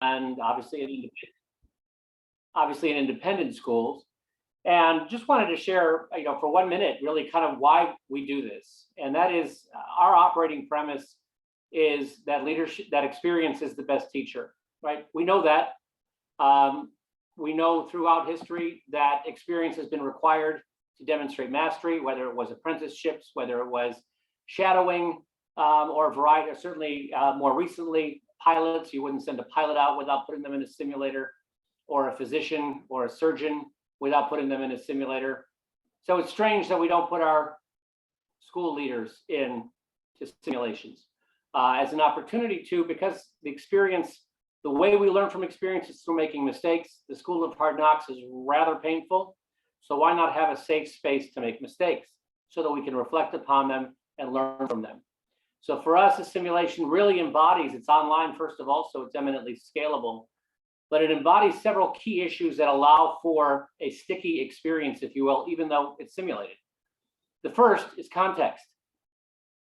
and obviously in independent schools. And just wanted to share, for 1 minute, really kind of why we do this. And that is our operating premise is that experience is the best teacher, right? We know that. We know throughout history that experience has been required to demonstrate mastery, whether it was apprenticeships, whether it was shadowing, or a variety, or certainly more recently, pilots. You wouldn't send a pilot out without putting them in a simulator, or a physician or a surgeon without putting them in a simulator. So it's strange that we don't put our school leaders into simulations as an opportunity to, because the way we learn from experience is through making mistakes. The school of hard knocks is rather painful. So why not have a safe space to make mistakes so that we can reflect upon them and learn from them? So for us, a simulation really embodies, it's online first of all, so it's eminently scalable, but it embodies several key issues that allow for a sticky experience, if you will, even though it's simulated. The first is context.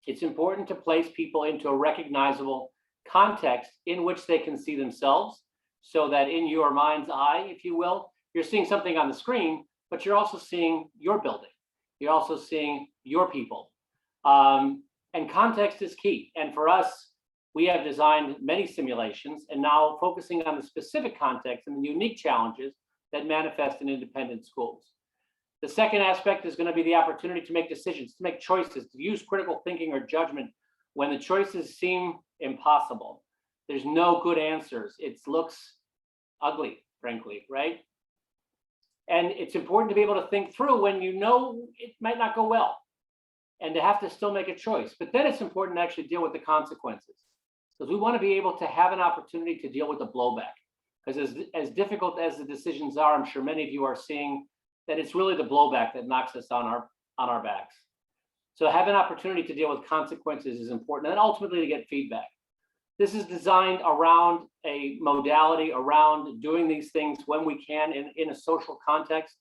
It's important to place people into a recognizable context in which they can see themselves, so that in your mind's eye, if you will, you're seeing something on the screen, but you're also seeing your building. You're also seeing your people. And context is key. And for us, we have designed many simulations and now focusing on the specific context and the unique challenges that manifest in independent schools. The second aspect is going to be the opportunity to make decisions, to make choices, to use critical thinking or judgment when the choices seem impossible. There's no good answers. It looks ugly, frankly, right? And it's important to be able to think through when you know it might not go well and to have to still make a choice. But then it's important to actually deal with the consequences, because we want to be able to have an opportunity to deal with the blowback. Because as difficult as the decisions are, I'm sure many of you are seeing that it's really the blowback that knocks us on our backs. So have an opportunity to deal with consequences is important, and ultimately to get feedback. This is designed around a modality, around doing these things when we can in a social context.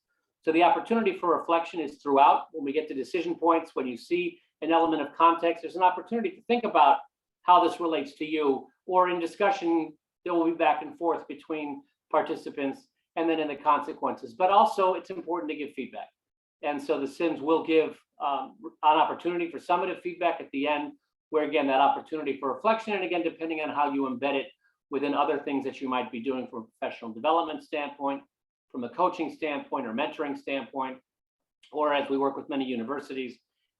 So the opportunity for reflection is throughout. When we get to decision points, when you see an element of context, there's an opportunity to think about how this relates to you, or in discussion, there will be back and forth between participants, and then in the consequences. But also it's important to give feedback. And so the Sims will give an opportunity for summative feedback at the end, where again, that opportunity for reflection, and again, depending on how you embed it within other things that you might be doing from a professional development standpoint, from a coaching standpoint or mentoring standpoint, or as we work with many universities,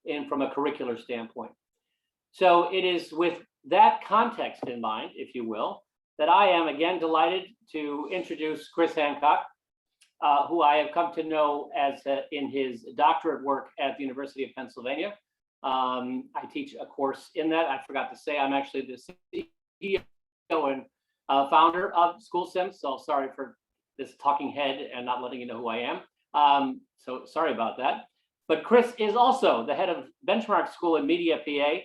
and from a curricular standpoint. So it is with that context in mind, if you will, that I am again delighted to introduce Chris Hancock, who I have come to know as in his doctorate work at the University of Pennsylvania. I teach a course in that. I forgot to say I'm actually the CEO and founder of School Sims. So sorry for this talking head and not letting you know who I am. So sorry about that. But Chris is also the head of Benchmark School in Media, PA.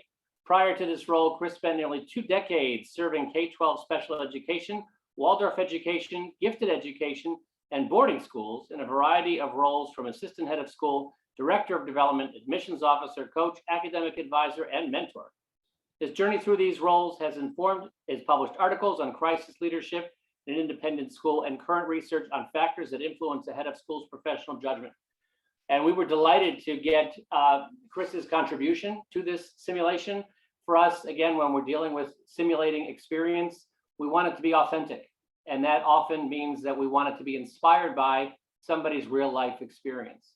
Prior to this role, Chris spent nearly 2 decades serving K-12 special education, Waldorf education, gifted education, and boarding schools in a variety of roles, from assistant head of school, director of development, admissions officer, coach, academic advisor, and mentor. His journey through these roles has informed his published articles on crisis leadership in an independent school and current research on factors that influence the head of school's professional judgment. And we were delighted to get Chris's contribution to this simulation. For us, again, when we're dealing with simulating experience, we want it to be authentic. And that often means that we want it to be inspired by somebody's real life experience.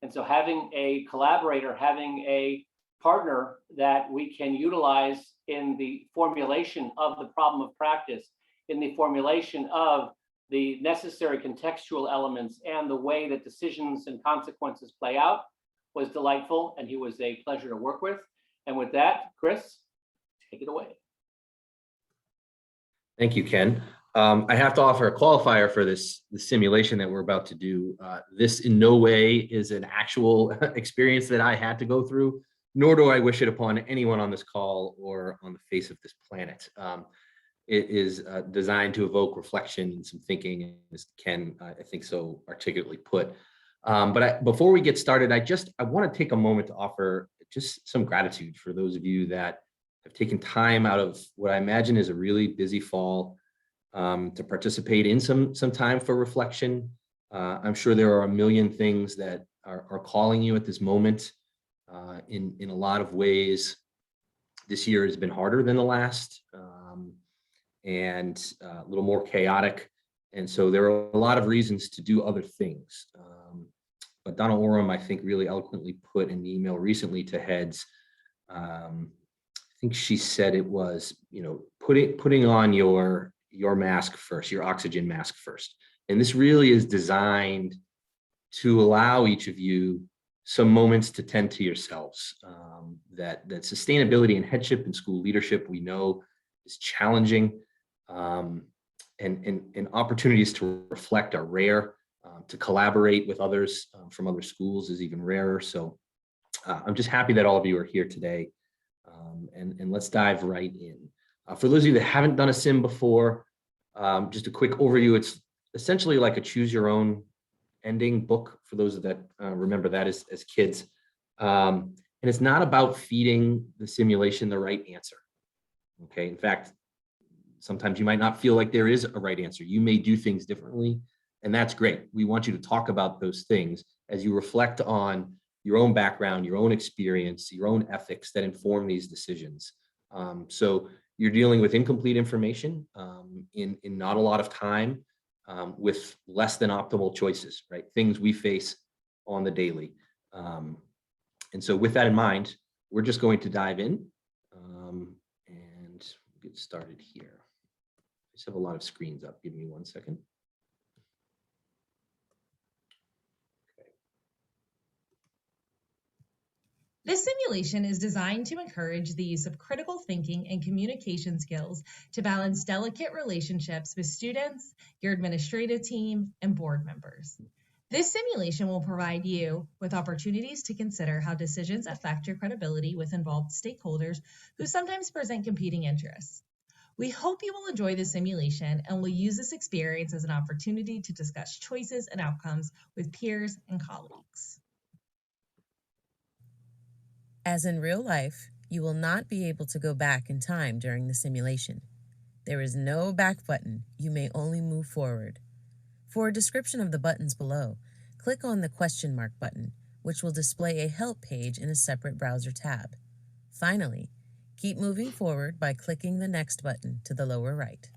And so having a collaborator, having a partner that we can utilize in the formulation of the problem of practice, in the formulation of the necessary contextual elements and the way that decisions and consequences play out, was delightful, and he was a pleasure to work with. And with that, Chris, take it away. Thank you, Ken. I have to offer a qualifier for the simulation that we're about to do. This in no way is an actual experience that I had to go through, nor do I wish it upon anyone on this call or on the face of this planet. It is designed to evoke reflection and some thinking, as Ken, I think, so articulately put. Before we get started, I want to take a moment to offer just some gratitude for those of you that have taken time out of what I imagine is a really busy fall to participate in some time for reflection. I'm sure there are a million things that are calling you at this moment. In a lot of ways, this year has been harder than the last, and a little more chaotic. And so there are a lot of reasons to do other things. But Donna Oram, I think, really eloquently put in an email recently to heads, I think she said it was, putting on your mask first, your oxygen mask first. And this really is designed to allow each of you some moments to tend to yourselves. That sustainability and headship in school leadership, we know, is challenging, and opportunities to reflect are rare. To collaborate with others from other schools is even rarer. So I'm just happy that all of you are here today, and let's dive right in. For those of you that haven't done a sim before, just a quick overview. It's essentially like a choose your own ending book for those that remember that as kids. And it's not about feeding the simulation the right answer. Okay. In fact, sometimes you might not feel like there is a right answer. You may do things differently, and that's great. We want you to talk about those things as you reflect on your own background, your own experience, your own ethics that inform these decisions. So you're dealing with incomplete information in not a lot of time, with less than optimal choices, right? Things we face on the daily. And so with that in mind, we're just going to dive in and get started here. I just have a lot of screens up. Give me 1 second. This simulation is designed to encourage the use of critical thinking and communication skills to balance delicate relationships with students, your administrative team, and board members. This simulation will provide you with opportunities to consider how decisions affect your credibility with involved stakeholders who sometimes present competing interests. We hope you will enjoy the simulation and will use this experience as an opportunity to discuss choices and outcomes with peers and colleagues. As in real life, you will not be able to go back in time during the simulation. There is no back button. You may only move forward. For a description of the buttons below, click on the question mark button, which will display a help page in a separate browser tab. Finally, keep moving forward by clicking the next button to the lower right.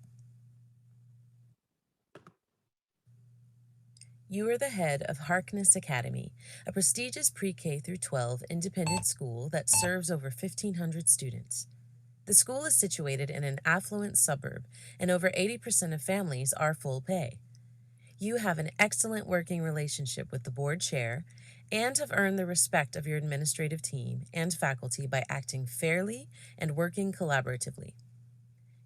You are the head of Harkness Academy, a prestigious pre-K through 12 independent school that serves over 1,500 students. The school is situated in an affluent suburb, and over 80% of families are full pay. You have an excellent working relationship with the board chair and have earned the respect of your administrative team and faculty by acting fairly and working collaboratively.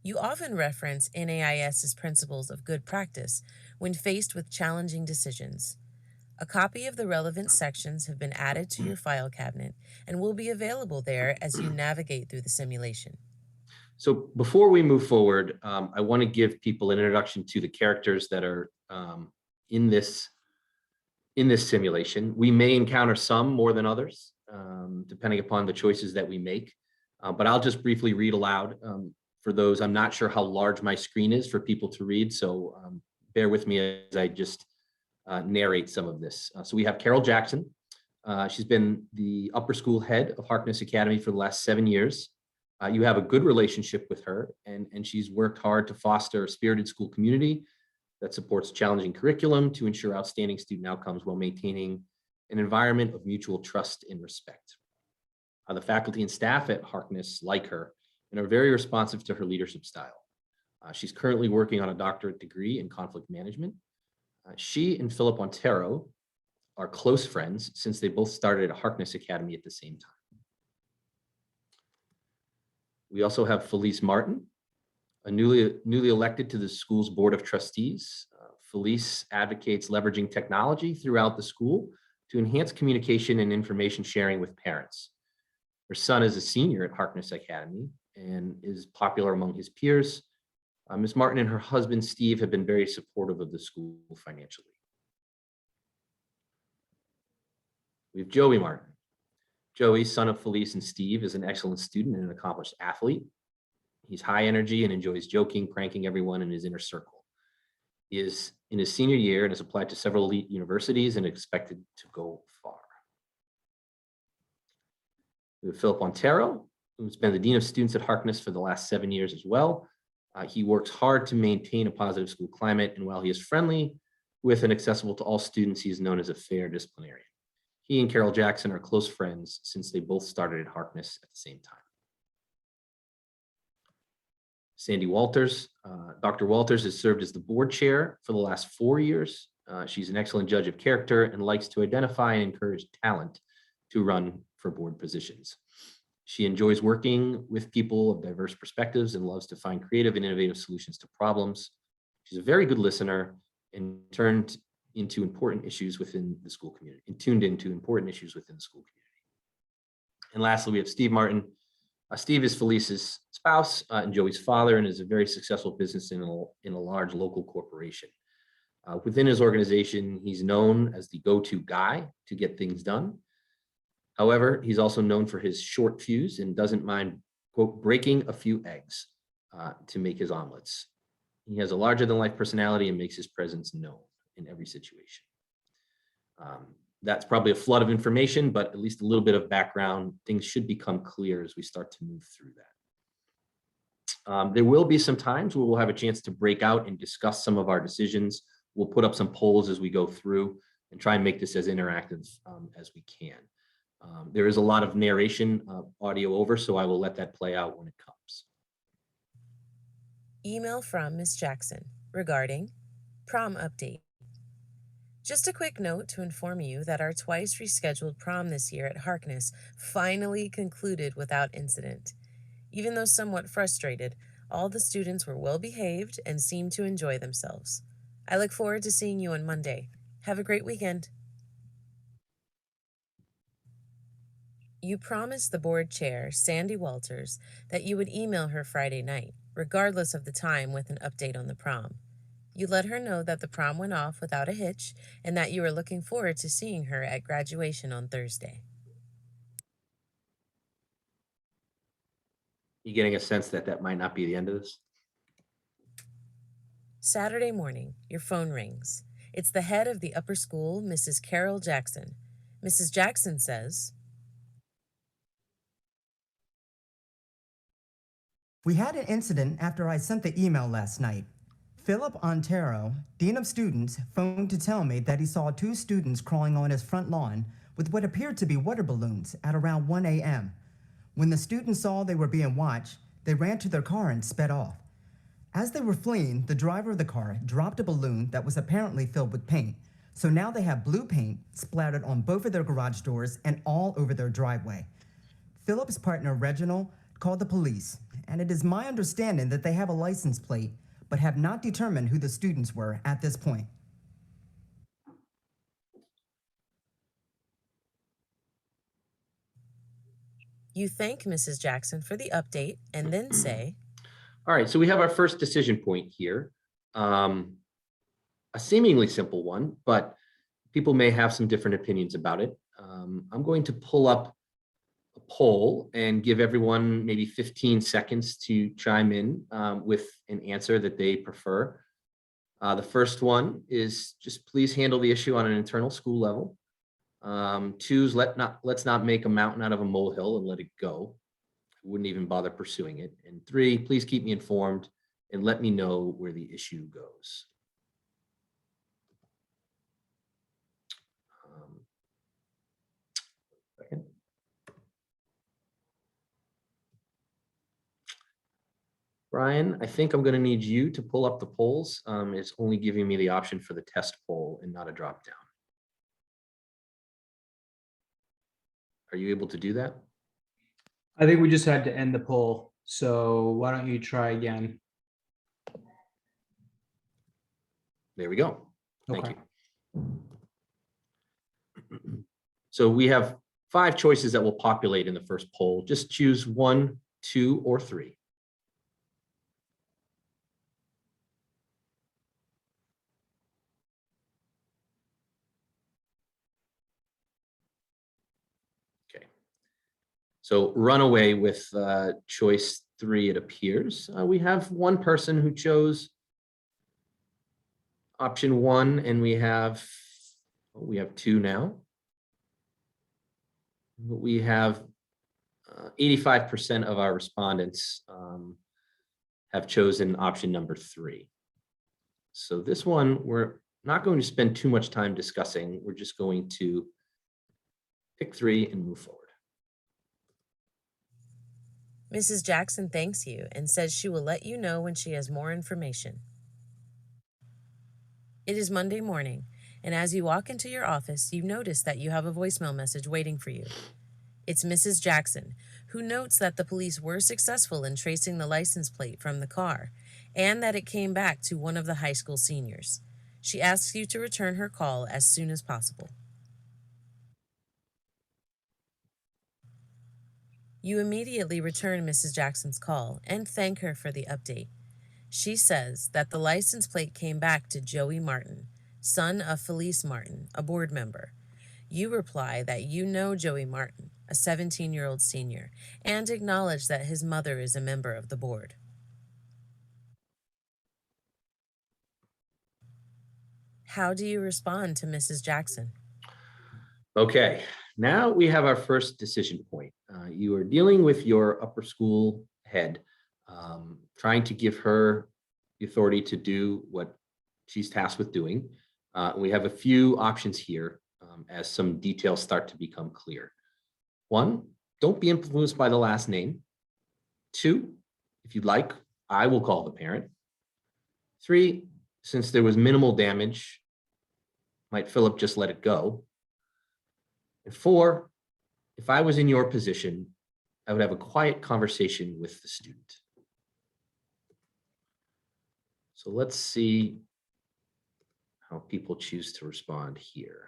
You often reference NAIS's principles of good practice when faced with challenging decisions. A copy of the relevant sections have been added to your file cabinet and will be available there as you navigate through the simulation. So before we move forward, I want to give people an introduction to the characters that are in this simulation. We may encounter some more than others, depending upon the choices that we make. But I'll just briefly read aloud. For those, I'm not sure how large my screen is for people to read, so bear with me as I just narrate some of this. So we have Carol Jackson. She's been the upper school head of Harkness Academy for the last 7 years. You have a good relationship with her, and she's worked hard to foster a spirited school community that supports challenging curriculum to ensure outstanding student outcomes while maintaining an environment of mutual trust and respect. The faculty and staff at Harkness like her and are very responsive to her leadership style. She's currently working on a doctorate degree in conflict management. She and Philip Ontero are close friends since they both started at Harkness Academy at the same time. We also have Felice Martin, a newly elected to the school's Board of Trustees. Felice advocates leveraging technology throughout the school to enhance communication and information sharing with parents. Her son is a senior at Harkness Academy and is popular among his peers. Ms. Martin and her husband, Steve, have been very supportive of the school financially. We have Joey Martin. Joey, son of Felice and Steve, is an excellent student and an accomplished athlete. He's high energy and enjoys joking, pranking everyone in his inner circle. He is in his senior year and has applied to several elite universities and expected to go far. We have Philip Ontero, who's been the Dean of Students at Harkness for the last 7 years as well. He works hard to maintain a positive school climate, and while he is friendly with and accessible to all students, he is known as a fair disciplinarian. He and Carol Jackson are close friends since they both started at Harkness at the same time. Sandy Walters. Dr. Walters has served as the board chair for the last 4 years. She's an excellent judge of character and likes to identify and encourage talent to run for board positions. She enjoys working with people of diverse perspectives and loves to find creative and innovative solutions to problems. She's a very good listener and tuned into important issues within the school community. And lastly, we have Steve Martin. Steve is Felice's spouse and Joey's father, and is a very successful business in a large local corporation. Within his organization, he's known as the go-to guy to get things done. However, he's also known for his short fuse and doesn't mind, quote, breaking a few eggs to make his omelets. He has a larger than life personality and makes his presence known in every situation. That's probably a flood of information, but at least a little bit of background. Things should become clear as we start to move through that. There will be some times where we'll have a chance to break out and discuss some of our decisions. We'll put up some polls as we go through and try and make this as interactive as we can. There is a lot of narration audio over, so I will let that play out when it comes. Email from Ms. Jackson regarding prom update. Just a quick note to inform you that our twice rescheduled prom this year at Harkness finally concluded without incident. Even though somewhat frustrated, all the students were well behaved and seemed to enjoy themselves. I look forward to seeing you on Monday. Have a great weekend. You promised the board chair, Sandy Walters, that you would email her Friday night, regardless of the time, with an update on the prom. You let her know that the prom went off without a hitch and that you were looking forward to seeing her at graduation on Thursday. You getting a sense that that might not be the end of this? Saturday morning, your phone rings. It's the head of the upper school, Mrs. Carol Jackson. Mrs. Jackson says, "We had an incident after I sent the email last night. Philip Ontero, Dean of Students, phoned to tell me that he saw 2 students crawling on his front lawn with what appeared to be water balloons at around 1 a.m. When the students saw they were being watched, they ran to their car and sped off. As they were fleeing, the driver of the car dropped a balloon that was apparently filled with paint, so now they have blue paint splattered on both of their garage doors and all over their driveway. Philip's partner, Reginald, called the police, and it is my understanding that they have a license plate, but have not determined who the students were at this point." you thank Mrs. Jackson for the update and then say, All right, so we have our first decision point here. A seemingly simple one, but people may have some different opinions about it. I'm going to pull up a poll and give everyone maybe 15 seconds to chime in with an answer that they prefer. The first one is just please handle the issue on an internal school level. 2 is let's not make a mountain out of a molehill and let it go. I wouldn't even bother pursuing it. And 3, please keep me informed and let me know where the issue goes. Second. Brian, I think I'm going to need you to pull up the polls. It's only giving me the option for the test poll and not a drop down. Are you able to do that? I think we just had to end the poll. So why don't you try again? There we go. Thank Okay. you. So we have 5 choices that will populate in the first poll. Just choose 1, 2, or 3. Okay. So run away with choice 3, it appears. We have one person who chose option 1, and we have 2 now. We have 85% of our respondents have chosen option number 3. So this one, we're not going to spend too much time discussing. We're just going to pick 3 and move forward. Mrs. Jackson thanks you and says she will let you know when she has more information. It is Monday morning, and as you walk into your office, you notice that you have a voicemail message waiting for you. It's Mrs. Jackson, who notes that the police were successful in tracing the license plate from the car and that it came back to one of the high school seniors. She asks you to return her call as soon as possible. You immediately return Mrs. Jackson's call and thank her for the update. She says that the license plate came back to Joey Martin, son of Felice Martin, a board member. You reply that you know Joey Martin, a 17-year-old senior, and acknowledge that his mother is a member of the board. How do you respond to Mrs. Jackson? Okay, now we have our first decision point. You are dealing with your upper school head, trying to give her the authority to do what she's tasked with doing. We have a few options here as some details start to become clear. 1, don't be influenced by the last name. 2, if you'd like, I will call the parent. 3, since there was minimal damage, might Philip just let it go? And 4, if I was in your position, I would have a quiet conversation with the student. So let's see how people choose to respond here.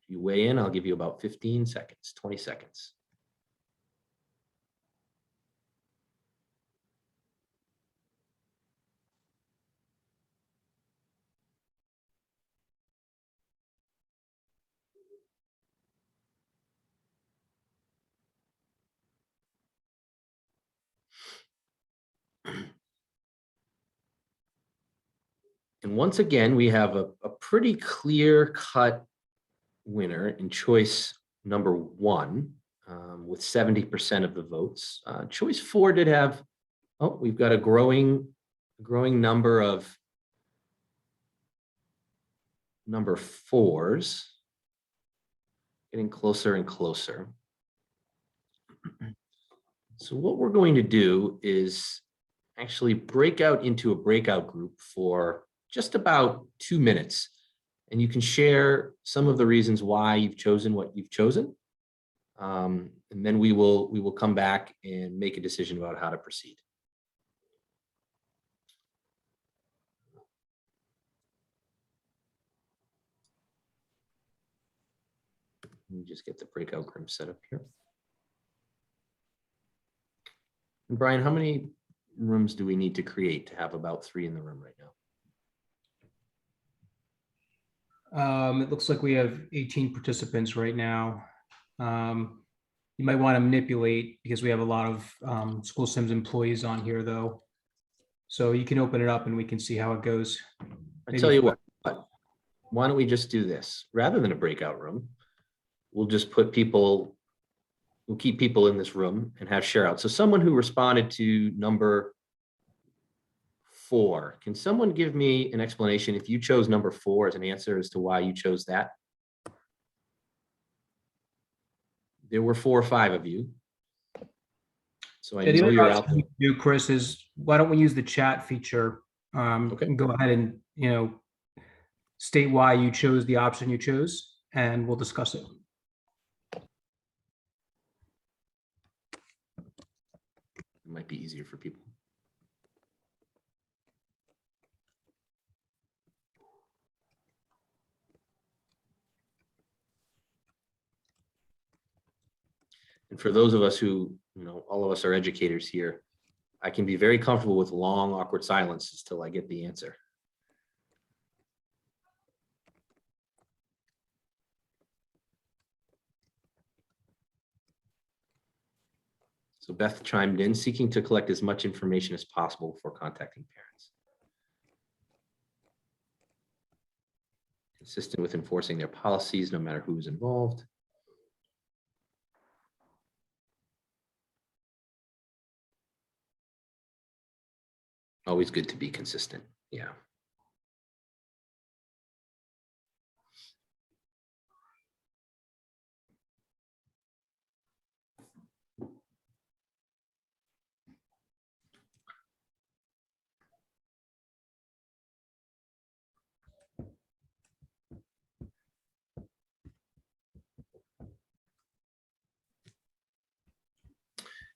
If you weigh in, I'll give you about 15 seconds, 20 seconds. And once again, we have a pretty clear-cut winner in choice number 1 with 70% of the votes. Choice 4 did have, we've got a growing number of number 4s, getting closer and closer. So what we're going to do is actually break out into a breakout group for just about 2 minutes. And you can share some of the reasons why you've chosen what you've chosen. And then we will come back and make a decision about how to proceed. Let me just get the breakout group set up here. And Brian, how many rooms do we need to create to have about 3 in the room right now? It looks like we have 18 participants right now. You might want to manipulate because we have a lot of School Sims employees on here though. So you can open it up and we can see how it goes. I tell you what, why don't we just do this? Rather than a breakout room, we'll just put people, we'll keep people in this room and have share out. So someone who responded to number 4, can someone give me an explanation if you chose number 4 as an answer as to why you chose that? There were 4 or 5 of you. So I know you're out there. Do, Chris, is why don't we use the chat feature? Okay. Go ahead and, state why you chose the option you chose and we'll discuss it. It might be easier for people. And for those of us who, all of us are educators here, I can be very comfortable with long, awkward silences till I get the answer. So Beth chimed in, seeking to collect as much information as possible before contacting parents. Consistent with enforcing their policies, no matter who's involved. Always good to be consistent. Yeah.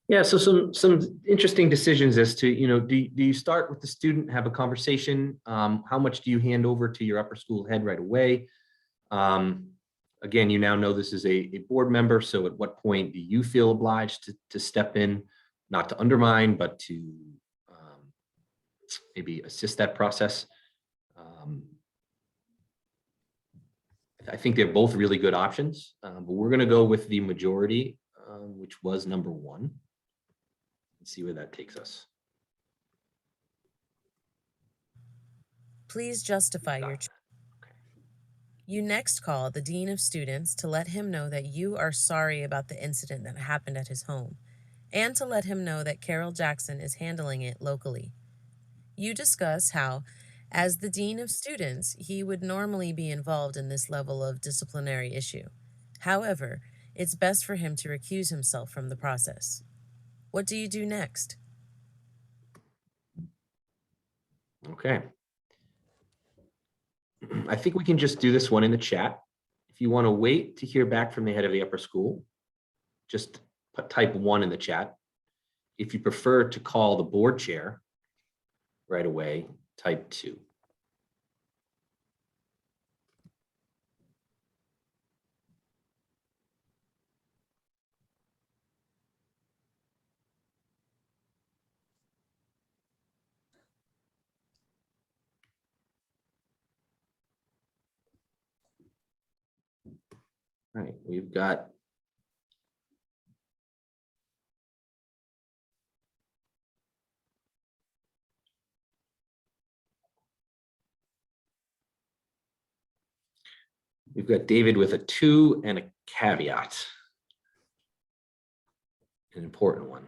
Yeah, so some interesting decisions as to, do you start with the student, have a conversation? How much do you hand over to your upper school head right away? Again, you now know this is a board member, so at what point do you feel obliged to step in, not to undermine, but to maybe assist that process? I think they're both really good options, but we're going to go with the majority, which was number one. Let's see where that takes us. Please justify your choice. You next call the Dean of Students to let him know that you are sorry about the incident that happened at his home, and to let him know that Carol Jackson is handling it locally. You discuss how, as the Dean of Students, he would normally be involved in this level of disciplinary issue. However, it's best for him to recuse himself from the process. What do you do next? Okay. I think we can just do this one in the chat. If you want to wait to hear back from the head of the upper school, just type 1 in the chat. If you prefer to call the board chair right away, type 2. All right, we've got David with a 2 and a caveat, an important one.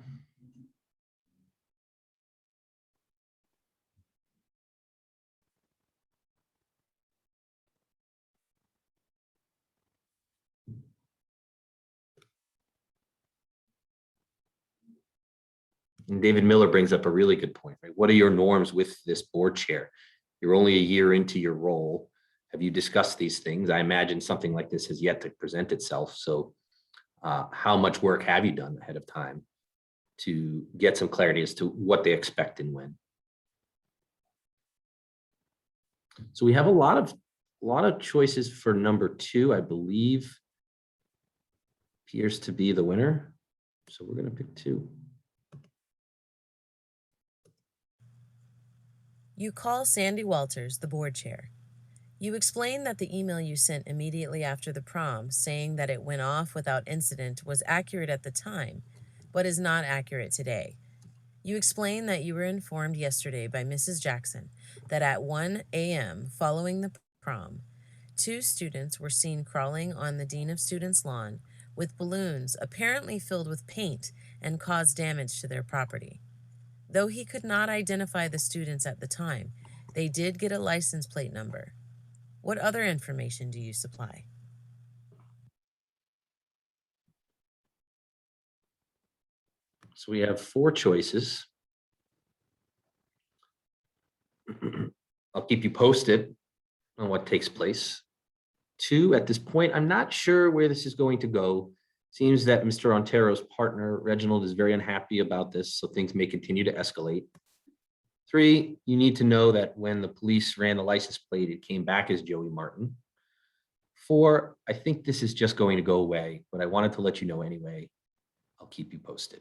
And David Miller brings up a really good point, right? What are your norms with this board chair? You're only a year into your role. Have you discussed these things? I imagine something like this has yet to present itself. So how much work have you done ahead of time to get some clarity as to what they expect and when? So we have a lot of choices for number 2, I believe, appears to be the winner. So we're going to pick 2. You call Sandy Walters, the board chair. You explain that the email you sent immediately after the prom saying that it went off without incident was accurate at the time, but is not accurate today. You explain that you were informed yesterday by Mrs. Jackson that at 1 a.m. following the prom, 2 students were seen crawling on the Dean of Students' lawn with balloons apparently filled with paint and caused damage to their property. Though he could not identify the students at the time, they did get a license plate number. What other information do you supply? So we have 4 choices. I'll keep you posted on what takes place. 2, at this point, I'm not sure where this is going to go. Seems that Mr. Ontero's partner, Reginald, is very unhappy about this, so things may continue to escalate. 3, you need to know that when the police ran the license plate, it came back as Joey Martin. 4, I think this is just going to go away, but I wanted to let you know anyway. I'll keep you posted.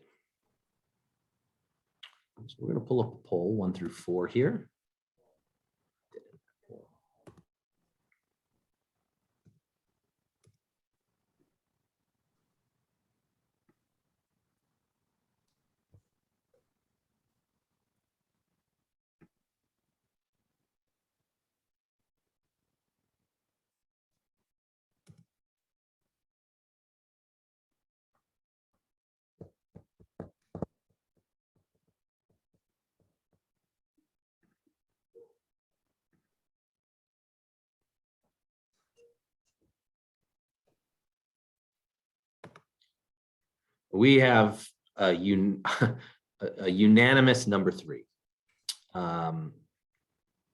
So we're going to pull up a poll 1 through 4 here. We have a unanimous number 3,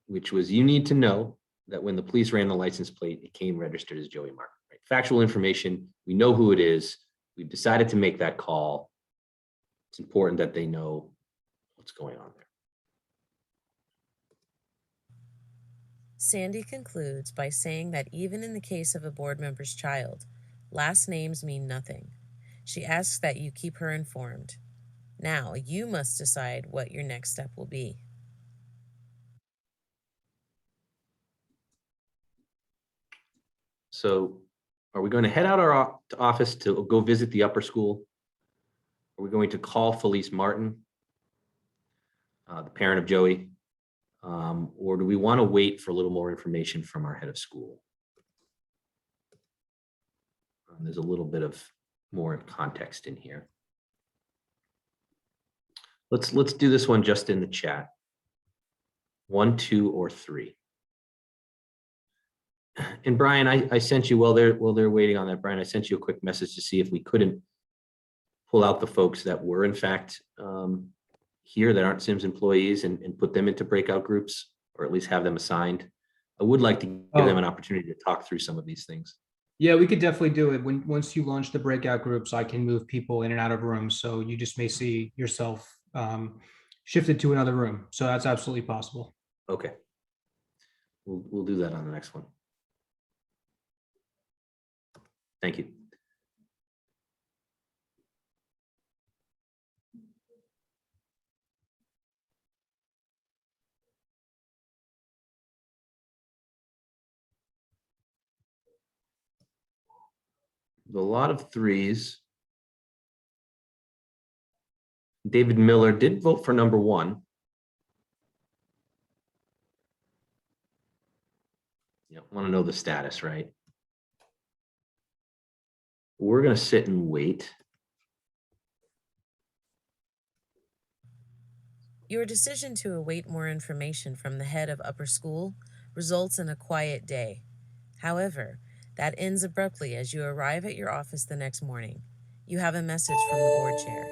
which was, you need to know that when the police ran the license plate, it came registered as Joey Martin. Right? Factual information, we know who it is. We've decided to make that call. It's important that they know what's going on there. Sandy concludes by saying that even in the case of a board member's child, last names mean nothing. She asks that you keep her informed. Now you must decide what your next step will be. So are we going to head out our office to go visit the upper school? Are we going to call Felice Martin, the parent of Joey? Or do we want to wait for a little more information from our head of school? There's a little bit of more context in here. Let's do this one just in the chat. 1, 2, or 3. And Brian, I sent you, while they're waiting on that, Brian, I sent you a quick message to see if we couldn't pull out the folks that were in fact here that aren't Sims employees and put them into breakout groups, or at least have them assigned. I would like to give them an opportunity to talk through some of these things. Yeah, we could definitely do it. Once you launch the breakout groups, I can move people in and out of rooms. So you just may see yourself shifted to another room. So that's absolutely possible. Okay. We'll do that on the next one. Thank you. A lot of 3s. David Miller did vote for number 1. You want to know the status, right? We're going to sit and wait. Your decision to await more information from the head of upper school results in a quiet day. However, that ends abruptly as you arrive at your office the next morning. You have a message from the board chair.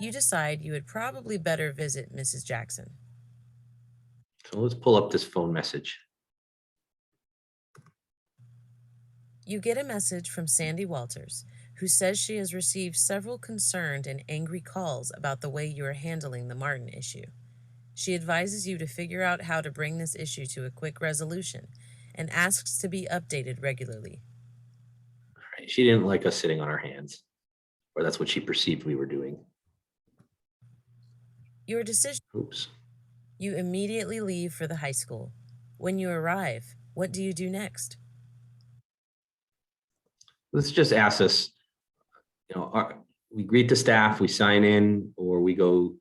You decide you would probably better visit Mrs. Jackson. So let's pull up this phone message. You get a message from Sandy Walters, who says she has received several concerned and angry calls about the way you are handling the Martin issue. She advises you to figure out how to bring this issue to a quick resolution and asks to be updated regularly. All right. She didn't like us sitting on our hands, or that's what she perceived we were doing. Your decision. Oops. You immediately leave for the high school. When you arrive, what do you do next? Let's just ask us, we greet the staff, we sign in, or we go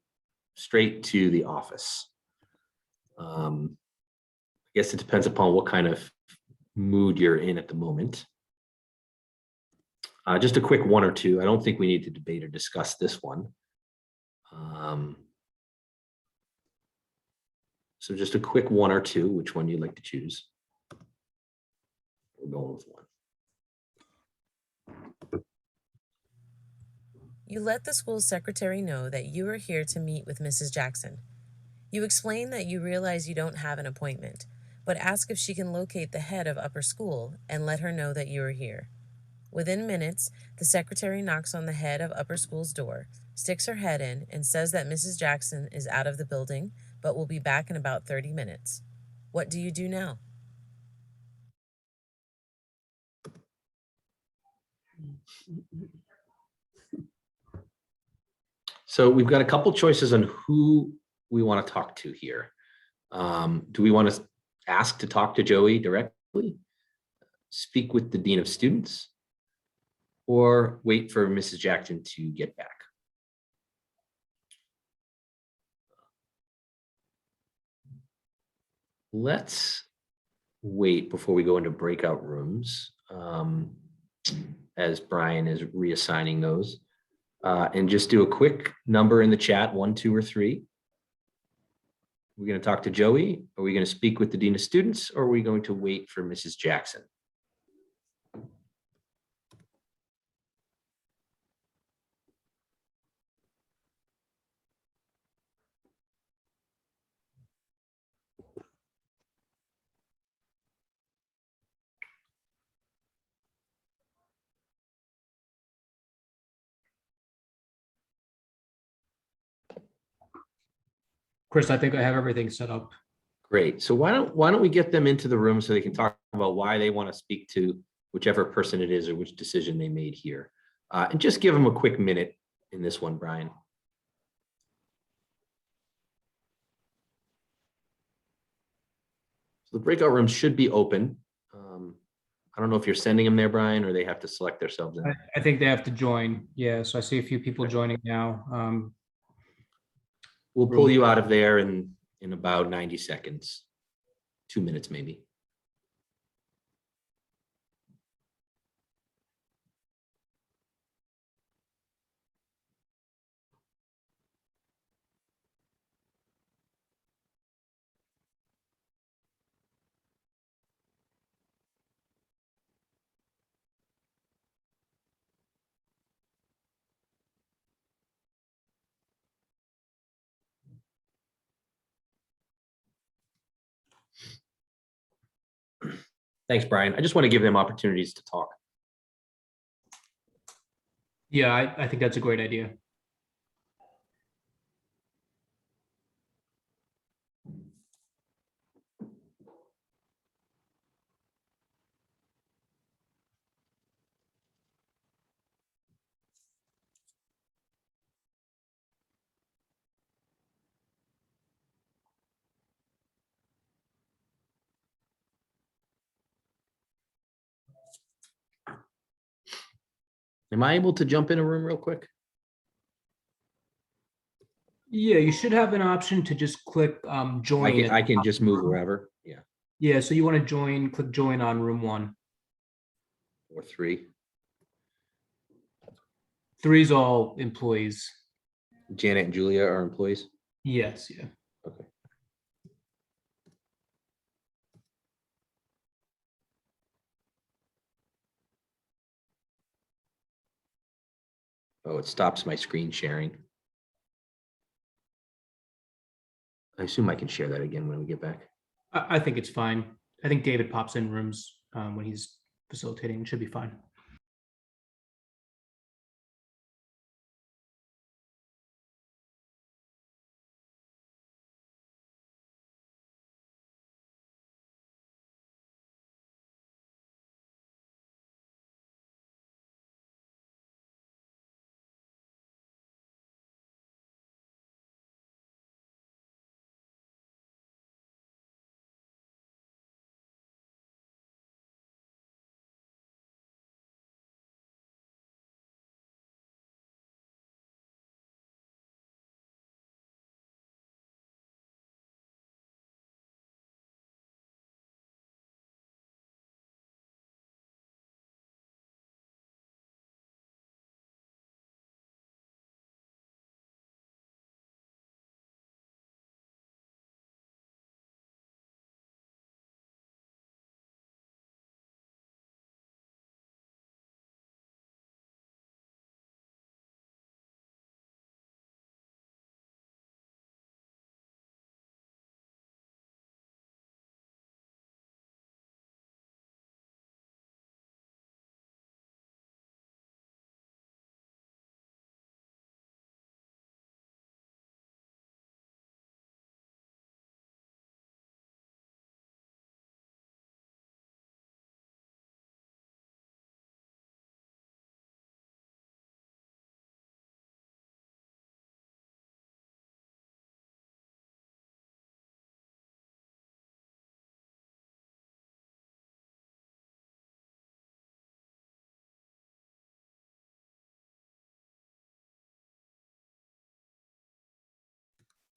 straight to the office. I guess it depends upon what kind of mood you're in at the moment. Just a quick 1 or 2. I don't think we need to debate or discuss this one. So just a quick 1 or 2, which one you'd like to choose? We're going with 1. You let the school secretary know that you are here to meet with Mrs. Jackson. You explain that you realize you don't have an appointment, but ask if she can locate the head of upper school and let her know that you are here. Within minutes, the secretary knocks on the head of upper school's door, sticks her head in, and says that Mrs. Jackson is out of the building, but will be back in about 30 minutes. What do you do now? So we've got a couple choices on who we want to talk to here. Do we want to ask to talk to Joey directly, speak with the dean of students, or wait for Mrs. Jackson to get back? Let's wait before we go into breakout rooms, as Brian is reassigning those, and just do a quick number in the chat, 1, 2, or 3. We're going to talk to Joey. Are we going to speak with the dean of students, or are we going to wait for Mrs. Jackson? Chris, I think I have everything set up. Great. So why don't we get them into the room so they can talk about why they want to speak to whichever person it is or which decision they made here. And just give them a quick minute in this one, Brian. So the breakout rooms should be open. I don't know if you're sending them there, Brian, or they have to select themselves in. I think they have to join. Yeah, so I see a few people joining now. We'll pull you out of there in about 90 seconds, 2 minutes maybe. Thanks, Brian. I just want to give them opportunities to talk. Yeah, I think that's a great idea. Am I able to jump in a room real quick? Yeah, you should have an option to just click join. I can just move wherever. Yeah. Yeah, so you want to join, click join on room 1. Or 3. 3 is all employees. Janet and Julia are employees. Yes, yeah. Okay. Oh, it stops my screen sharing. I assume I can share that again when we get back. I think it's fine. I think David pops in rooms when he's facilitating. It should be fine.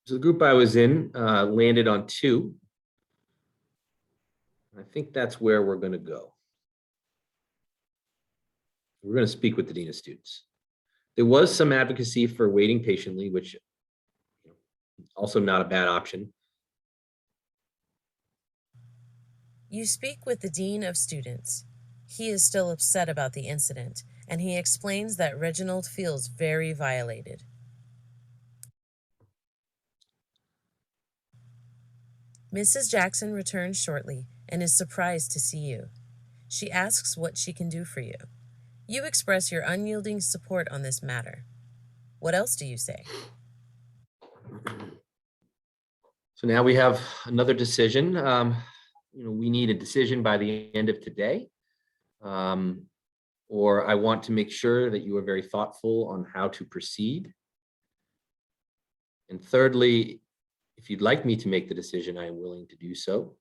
So the group I was in landed on 2. I think that's where we're going to go. We're going to speak with the Dean of Students. There was some advocacy for waiting patiently, which also not a bad option. You speak with the Dean of Students. He is still upset about the incident, and he explains that Reginald feels very violated. Mrs. Jackson returns shortly and is surprised to see you. She asks what she can do for you. You express your unyielding support on this matter. What else do you say? So now we have another decision. We need a decision by the end of today. Or I want to make sure that you are very thoughtful on how to proceed. And thirdly, if you'd like me to make the decision, I am willing to do so.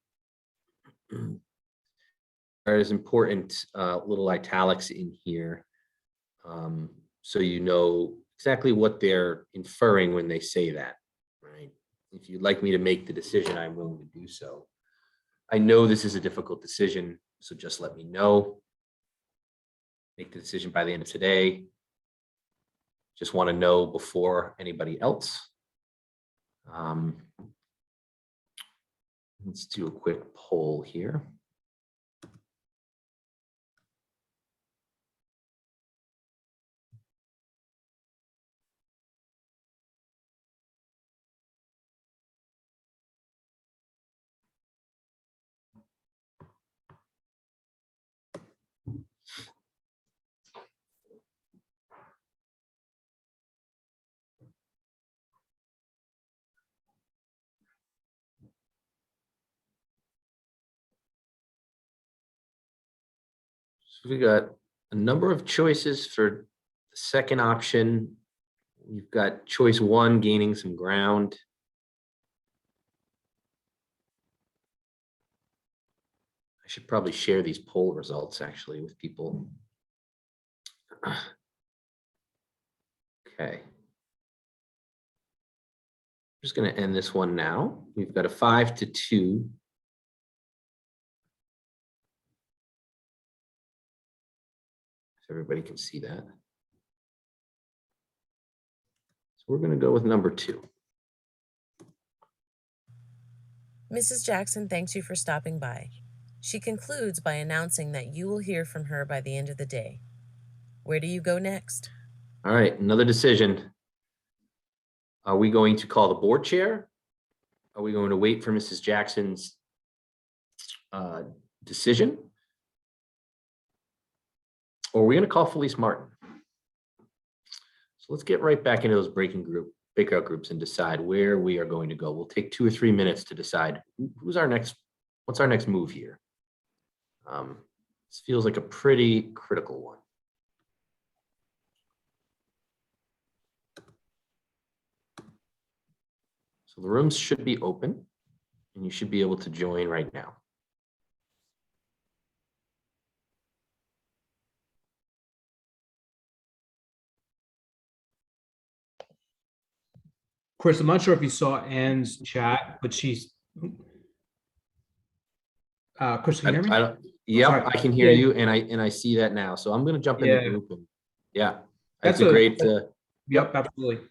There is important little italics in here, so you know exactly what they're inferring when they say that, right? If you'd like me to make the decision, I'm willing to do so. I know this is a difficult decision, so just let me know. Make the decision by the end of today. Just want to know before anybody else. Let's do a quick poll here. So we got a number of choices for the second option. We've got choice 1 gaining some ground. I should probably share these poll results actually with people. Okay. I'm just going to end this one now. We've got a 5-2. If everybody can see that. So we're going to go with number 2. Mrs. Jackson thanks you for stopping by. She concludes by announcing that you will hear from her by the end of the day. Where do you go next? All right, another decision. Are we going to call the board chair? Are we going to wait for Mrs. Jackson's decision? Or are we going to call Felice Martin? So let's get right back into those breakout groups and decide where we are going to go. We'll take 2 or 3 minutes to decide what's our next move here. This feels like a pretty critical one. So the rooms should be open and you should be able to join right now. Chris, I'm not sure if you saw Anne's chat, but she's. Chris, can you hear me? Yep, sorry. I can hear Yeah. you, and I see that now. So I'm going to jump in the Yeah. group. And, yeah, That's that's a great. Yep, absolutely.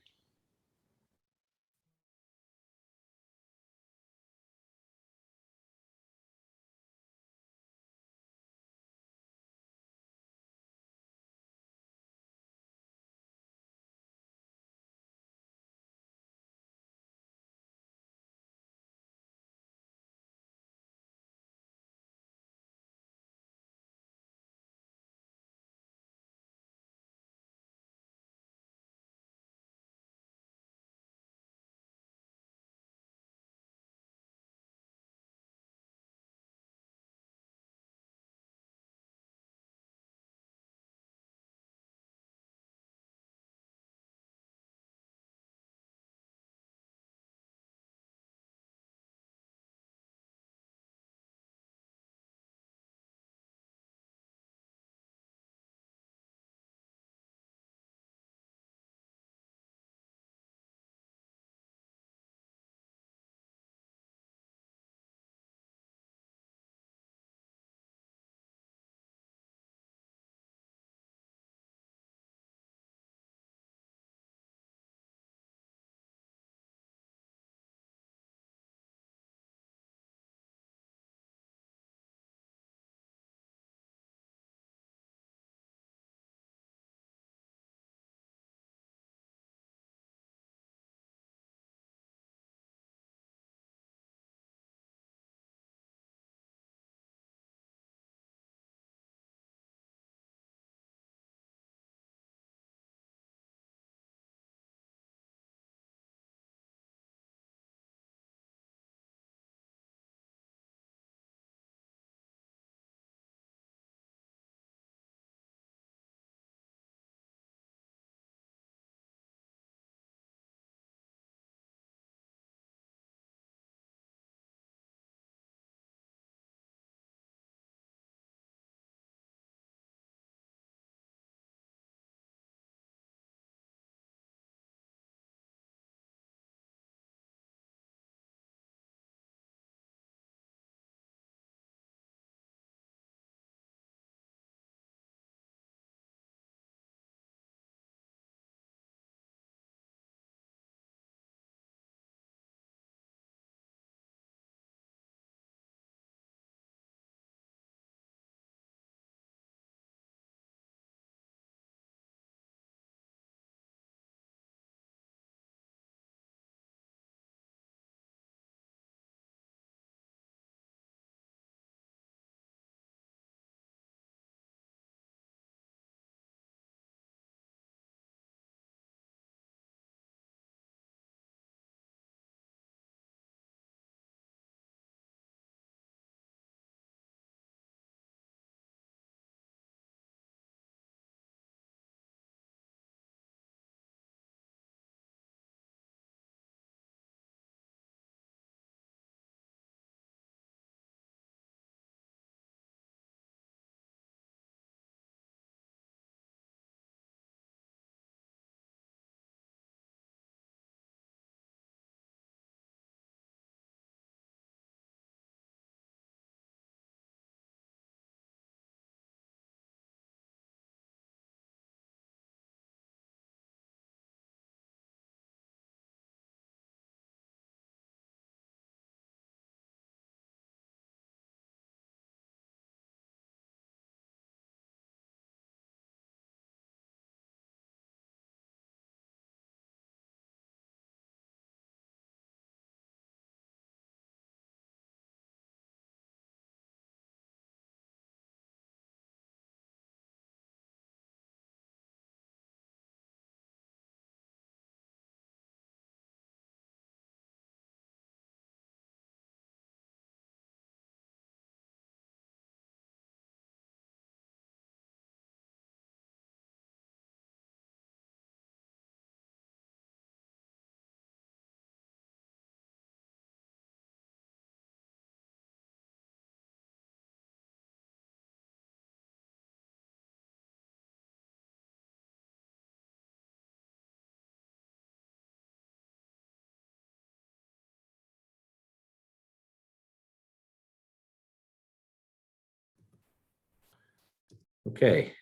Okay.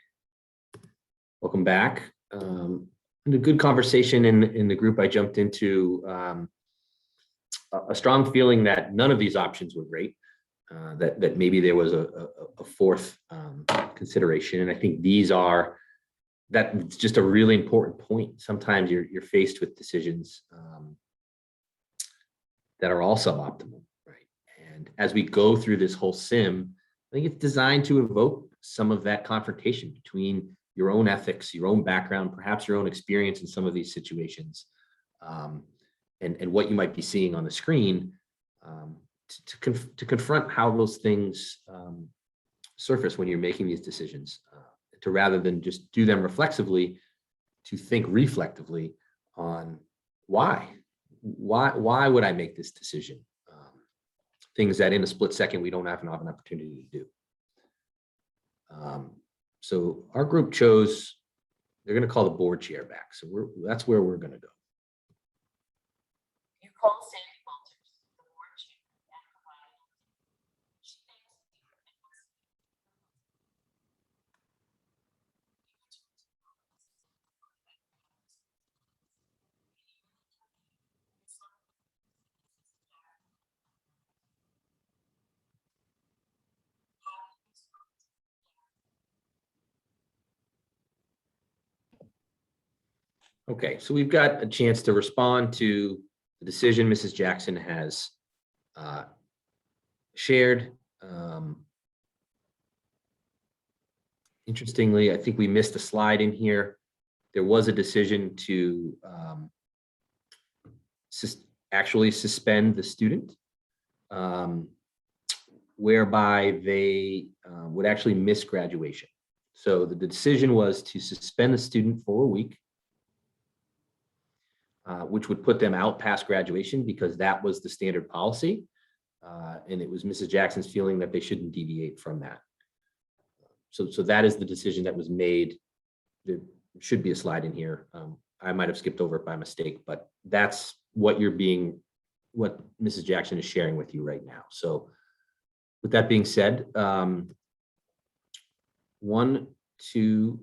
Welcome back. In a good conversation in the group I jumped into, a strong feeling that none of these options were great, that maybe there was a fourth consideration. And I think that's just a really important point. Sometimes you're faced with decisions that are all suboptimal, right? And as we go through this whole sim, I think it's designed to evoke some of that confrontation between your own ethics, your own background, perhaps your own experience in some of these situations, and what you might be seeing on the screen, to confront how those things surface when you're making these decisions, to rather than just do them reflexively, to think reflectively on why would I make this decision? Things that in a split second we don't have an opportunity to do. So our group chose, they're going to call the board chair back. So that's where we're going to go. You call Sandy Walters, the board chair, and provide she thanks you and wants Okay, so we've got a chance to respond to the decision Mrs. Jackson has shared. Interestingly, I think we missed a slide in here. There was a decision to actually suspend the student, whereby they would actually miss graduation. So the decision was to suspend the student for a week, which would put them out past graduation because that was the standard policy. And it was Mrs. Jackson's feeling that they shouldn't deviate from that. So that is the decision that was made. There should be a slide in here. I might have skipped over it by mistake, but that's what Mrs. Jackson is sharing with you right now. So with that being said, 1, 2,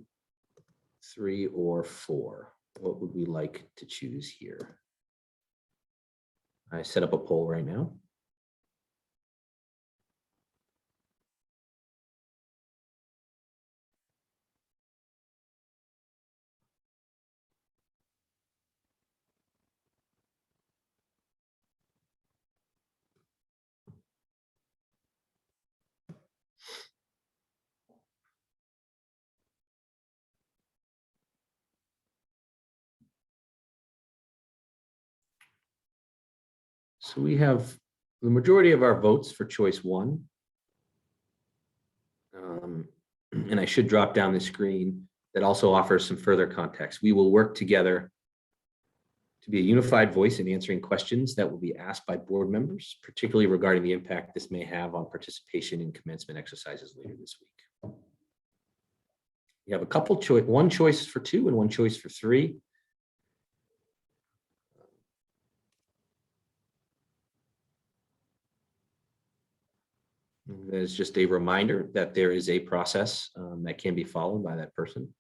3, or 4. What would we like to choose here? I set up a poll right now. So we have the majority of our votes for choice 1. And I should drop down the screen that also offers some further context. We will work together to be a unified voice in answering questions that will be asked by board members, particularly regarding the impact this may have on participation in commencement exercises later this week. We have a couple choice, one choice for 2 and one choice for 3. There's just a reminder that there is a process that can be followed by that person.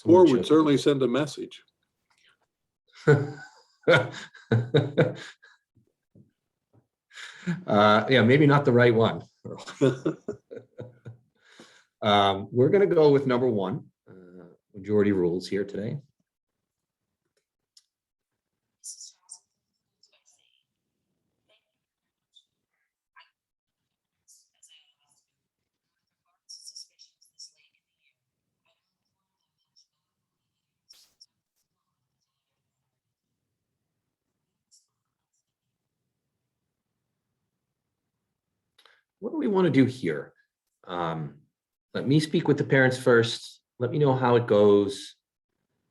Or would certainly send a message. Yeah, maybe not the right one. We're going to go with number 1, majority rules here today. What do we want to do here? Let me speak with the parents first. Let me know how it goes.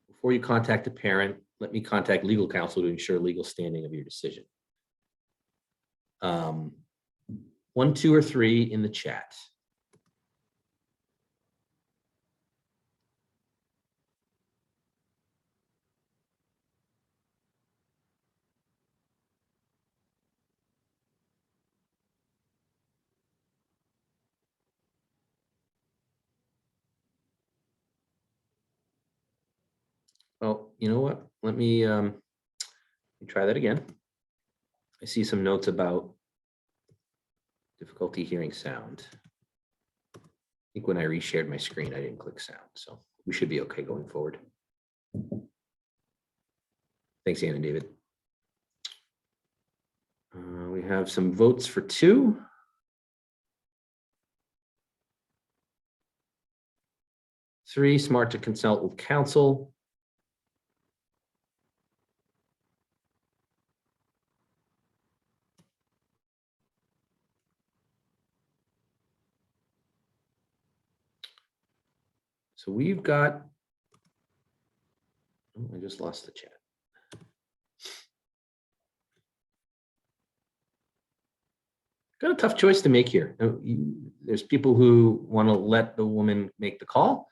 Before you contact the parent, let me contact legal counsel to ensure legal standing of your decision. 1, 2, or 3 in the chat. you know what? Let me try that again. I see some notes about difficulty hearing sound. I think when I reshared my screen, I didn't click sound, so we should be okay going forward. Thanks, Ann and David. We have some votes for 2. Three, smart to consult with counsel. So we've got, oh, I just lost the chat. Got a tough choice to make here. There's people who want to let the woman make the call,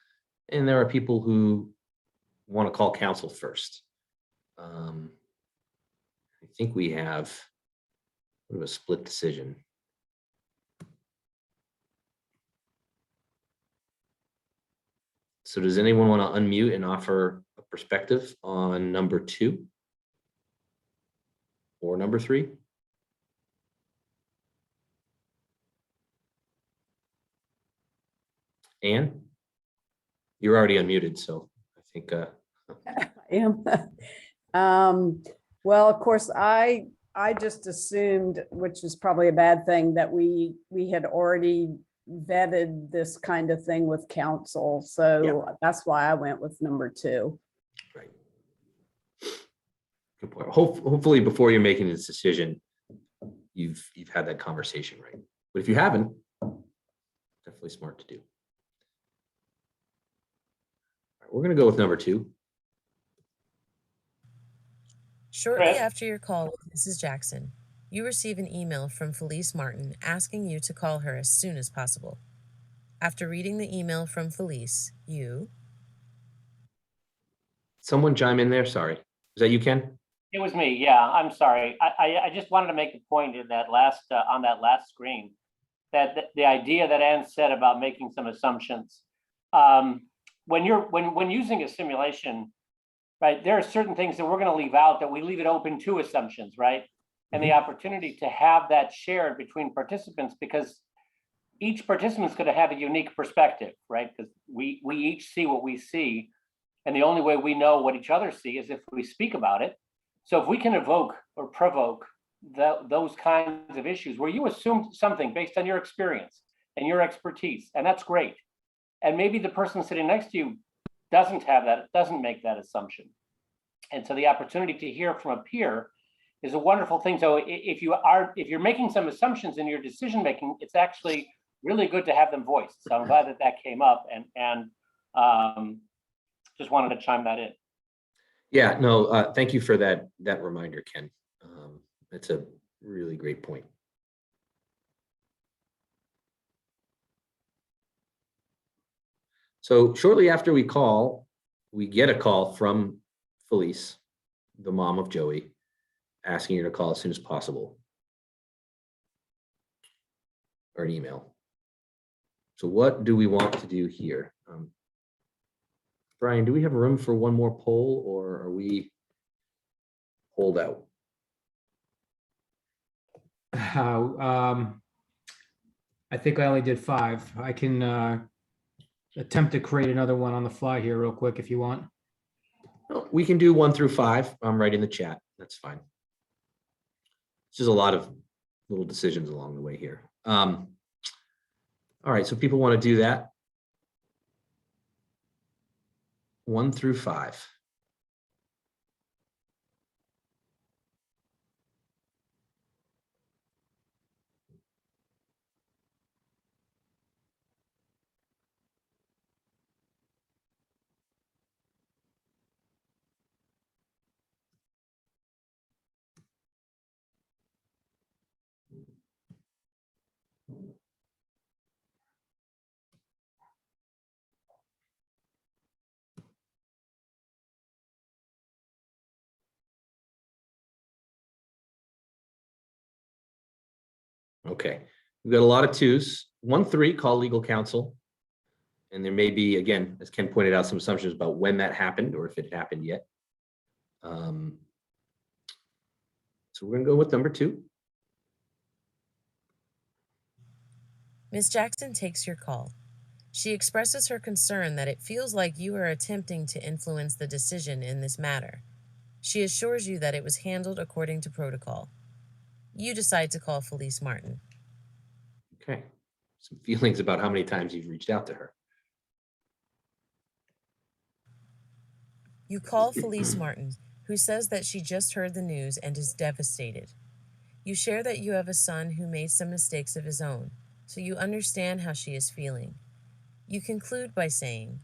and there are people who want to call counsel first. I think we have a split decision. So does anyone want to unmute and offer a perspective on number 2 or number 3? Anne, you're already unmuted, so I think I am. Well, of course, I just assumed, which is probably a bad thing, that we had already vetted this kind of thing with counsel. So that's why I went with number 2. Right. Good point. Hopefully, before you're making this decision, you've had that conversation, right? But if you haven't, definitely smart to do. All right, we're going to go with number 2. Shortly Chris? after your call with Mrs. Jackson, you receive an email from Felice Martin asking you to call her as soon as possible. After reading the email from Felice, you... Someone chime in there. Sorry. Is that you, Ken? It was me. Yeah, I'm sorry. I just wanted to make a point in that last on that last screen that the idea that Ann said about making some assumptions. When using a simulation, right, there are certain things that we're going to leave out, that we leave it open to assumptions, right? And the opportunity to have that shared between participants, because each participant is going to have a unique perspective, right? Because we each see what we see, and the only way we know what each other see is if we speak about it. So if we can evoke or provoke those kinds of issues where you assume something based on your experience and your expertise, and that's great. And maybe the person sitting next to you doesn't have that, doesn't make that assumption. And so the opportunity to hear from a peer is a wonderful thing. So if you're making some assumptions in your decision making, it's actually really good to have them voiced. So I'm glad that came up, and just wanted to chime that in. Yeah, no, thank you for that reminder, Ken. That's a really great point. So shortly after we get a call from Felice, the mom of Joey, asking her to call as soon as possible, or an email. So what do we want to do here? Brian, do we have room for one more poll, or are we hold out? I think I only did 5. I can attempt to create another one on the fly here real quick if you want. Well, we can do 1 through 5. I'm right in the chat. That's fine. It's just a lot of little decisions along the way here. All right, so people want to do that. 1 through 5. Okay, we've got a lot of 2s. 1, 3, call legal counsel. And there may be, again, as Ken pointed out, some assumptions about when that happened or if it happened yet. So we're gonna go with number 2. Ms. Jackson takes your call. She expresses her concern that it feels like you are attempting to influence the decision in this matter. She assures you that it was handled according to protocol. You decide to call Felice Martin. Okay. Some feelings about how many times you've reached out to her. You call Felice Martin, who says that she just heard the news and is devastated. You share that you have a son who made some mistakes of his own, so you understand how she is feeling. You conclude by saying,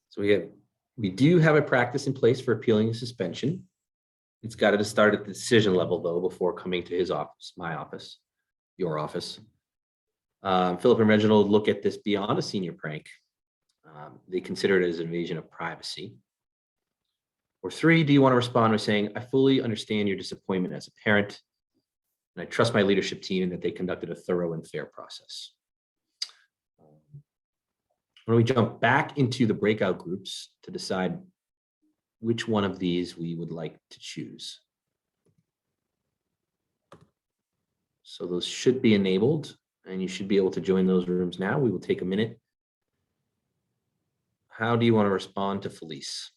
So we do have a practice in place for appealing a suspension. It's got to start at the decision level, though, before coming to his office, my office, your office. Philip and Reginald look at this beyond a senior prank. They consider it as an invasion of privacy. Or 3, do you want to respond by saying, I fully understand your disappointment as a parent, and I trust my leadership team and that they conducted a thorough and fair process. When we jump back into the breakout groups to decide which one of these we would like to choose. So those should be enabled, and you should be able to join those rooms now. We will take a minute. How do you want to respond to Felice?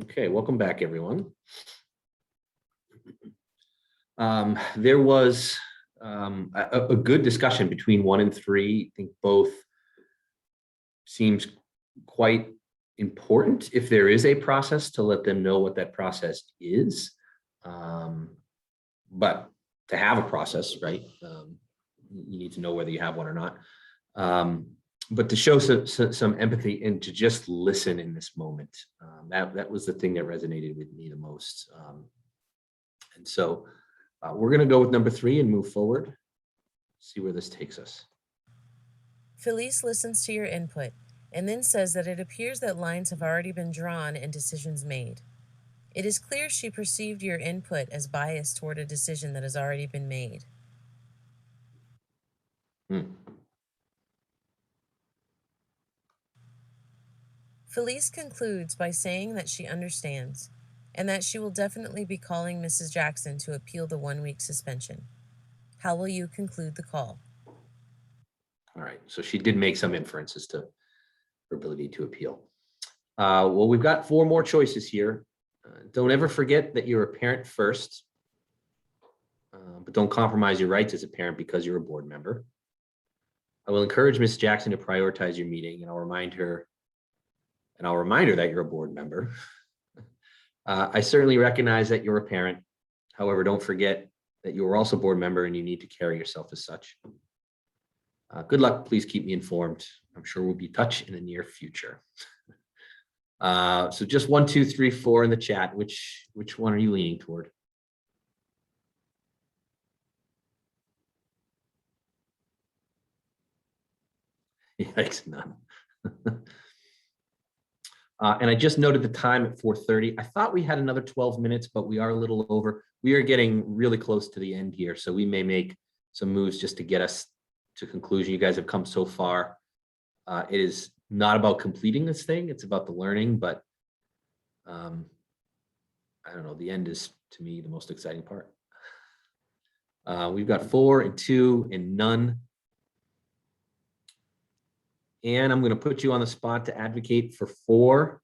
Okay, welcome back, everyone. There was a good discussion between 1 and 3. I think both seems quite important if there is a process to let them know what that process is. But to have a process, right, you need to know whether you have one or not. But to show some empathy and to just listen in this moment, that was the thing that resonated with me the most. And so we're going to go with number 3 and move forward, see where this takes us. Felice listens to your input and then says that it appears that lines have already been drawn and decisions made. It is clear she perceived your input as biased toward a decision that has already been made. Felice concludes by saying that she understands and that she will definitely be calling Mrs. Jackson to appeal the 1-week suspension. How will you conclude the call? All right, so she did make some inferences to her ability to appeal. Well, we've got 4 more choices here. Don't ever forget that you're a parent first, but don't compromise your rights as a parent because you're a board member. I will encourage Ms. Jackson to prioritize your meeting, and I'll remind her that you're a board member. I certainly recognize that you're a parent. However, don't forget that you are also a board member and you need to carry yourself as such. Good luck. Please keep me informed. I'm sure we'll be in touch in the near future. So just 1, 2, 3, 4 in the chat. Which one are you leaning toward? Yikes, none. And I just noted the time at 4:30. I thought we had another 12 minutes, but we are a little over. We are getting really close to the end here, so we may make some moves just to get us to conclusion. You guys have come so far. It is not about completing this thing. It's about the learning, but I don't know. The end is, to me, the most exciting part. We've got 4 and 2 and none. And I'm going to put you on the spot to advocate for 4.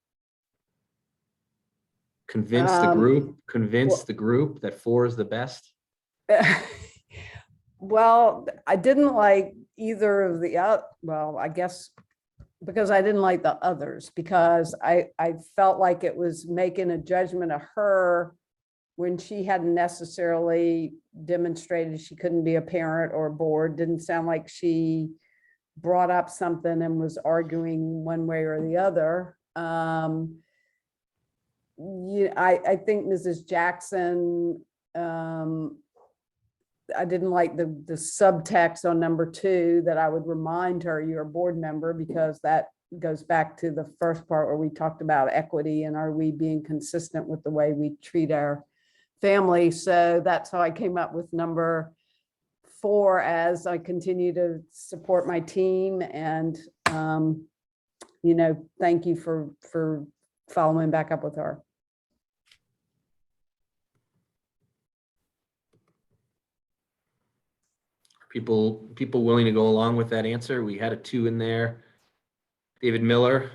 Convince the group that 4 is the best. Well, I didn't like either of the, well, I guess because I didn't like the others, because I felt like it was making a judgment of her when she hadn't necessarily demonstrated she couldn't be a parent or a board. Didn't sound like she brought up something and was arguing one way or the other. Yeah, I think Mrs. Jackson, I didn't like the subtext on number 2 that I would remind her you're a board member, because that goes back to the first part where we talked about equity and are we being consistent with the way we treat our family. So that's how I came up with number 4, as I continue to support my team, and thank you for following back up with her. People willing to go along with that answer? We had a 2 in there. David Miller.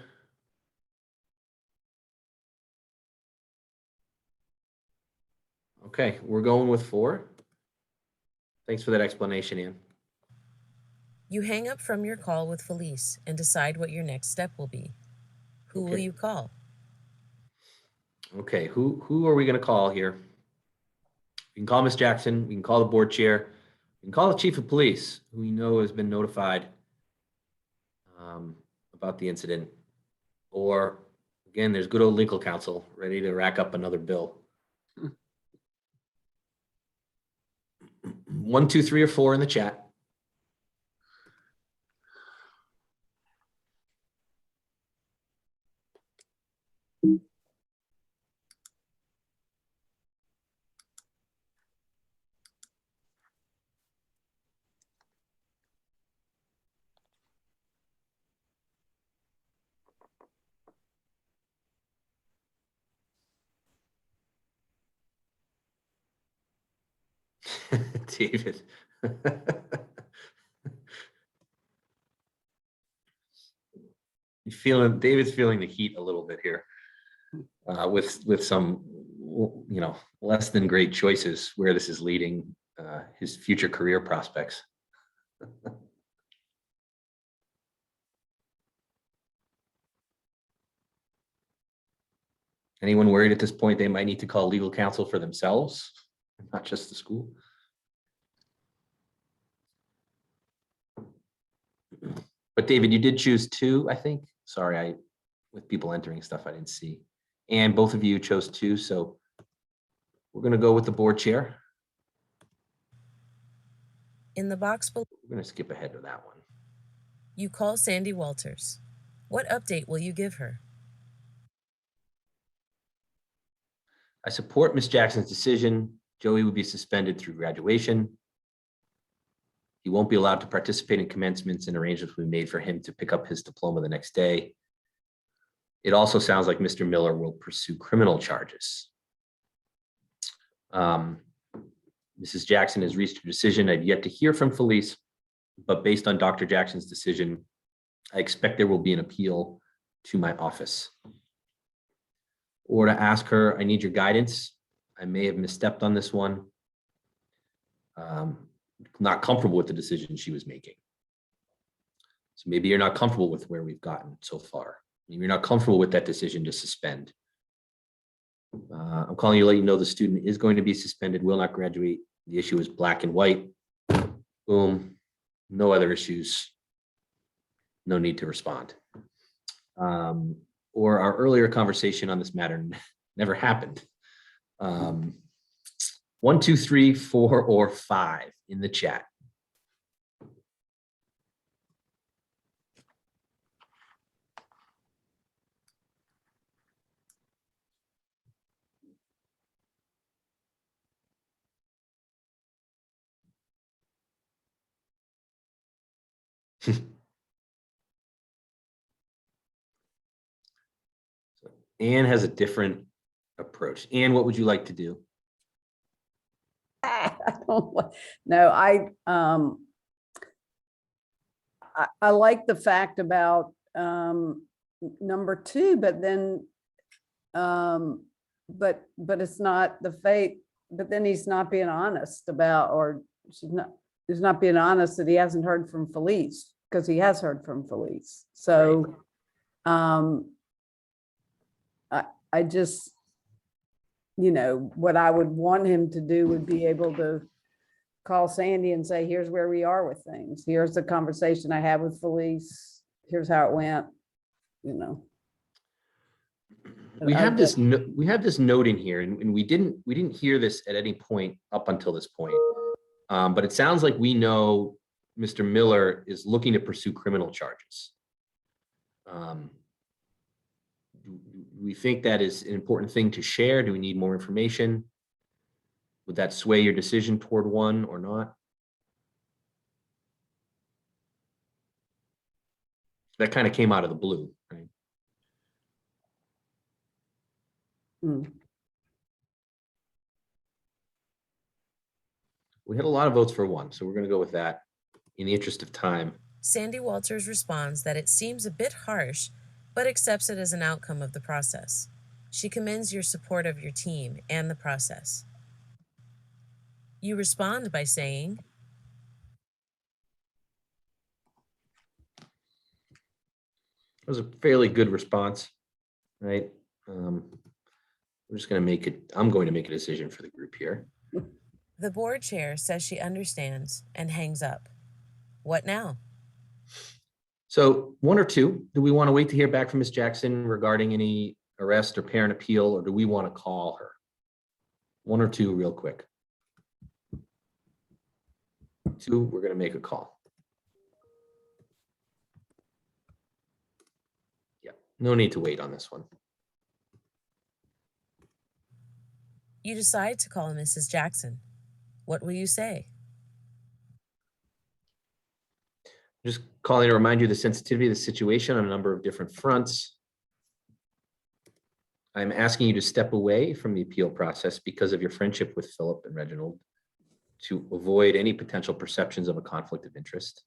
Okay, we're going with 4. Thanks for that explanation, Ann. You hang up from your call with Felice and decide what your next step will be. Who will you call? Okay, who are we going to call here? We can call Ms. Jackson. We can call the board chair. We can call the chief of police, who we know has been notified about the incident. Or, again, there's good old legal counsel ready to rack up another bill. 1, 2, 3, or 4 in the chat. David. David's feeling the heat a little bit here. with some, less than great choices where this is leading his future career prospects. Anyone worried at this point they might need to call legal counsel for themselves, not just the school? But David, you did choose 2, I think. Sorry, with people entering stuff I didn't see. And both of you chose 2, so we're going to go with the board chair. In the box below, We're going to skip ahead to that one. you call Sandy Walters. What update will you give her? I support Ms. Jackson's decision. Joey will be suspended through graduation. He won't be allowed to participate in commencements, and arrangements will be made for him to pick up his diploma the next day. It also sounds like Mr. Miller will pursue criminal charges. Mrs. Jackson has reached her decision. I've yet to hear from Felice, but based on Dr. Jackson's decision, I expect there will be an appeal to my office. Or to ask her, I need your guidance. I may have misstepped on this one. Not comfortable with the decision she was making. So maybe you're not comfortable with where we've gotten so far. Maybe you're not comfortable with that decision to suspend. I'm calling you to let you know the student is going to be suspended, will not graduate. The issue is black and white. Boom. No other issues. No need to respond. Or our earlier conversation on this matter never happened. 1, 2, 3, 4, or 5 in the chat. Anne has a different approach. Anne, what would you like to do? I don't, no, I like the fact about number 2, but then but it's not the fate, but then he's not being honest about, or he's not being honest that he hasn't heard from Felice, because he has heard from Felice. So I just, what I would want him to do would be able to call Sandy and say, here's where we are with things. Here's the conversation I had with Felice. Here's how it went, We have this note in here, and we didn't hear this at any point up until this point. But it sounds like we know Mr. Miller is looking to pursue criminal charges. Do we think that is an important thing to share? Do we need more information? Would that sway your decision toward one or not? That kind of came out of the blue, right? We had a lot of votes for 1, so we're going to go with that in the interest of time. Sandy Walters responds that it seems a bit harsh, but accepts it as an outcome of the process. She commends your support of your team and the process. You respond by saying, It was a fairly good response, right? We're just going to make it, I'm going to make a decision for the group here. The board chair says she understands and hangs up. What now? So 1 or 2, do we want to wait to hear back from Ms. Jackson regarding any arrest or parent appeal, or do we want to call her? 1 or 2 real quick. 2, we're going to make a call. Yeah, no need to wait on this one. You decide to call Mrs. Jackson. What will you say? Just calling to remind you of the sensitivity of the situation on a number of different fronts. I'm asking you to step away from the appeal process because of your friendship with Philip and Reginald, to avoid any potential perceptions of a conflict of interest.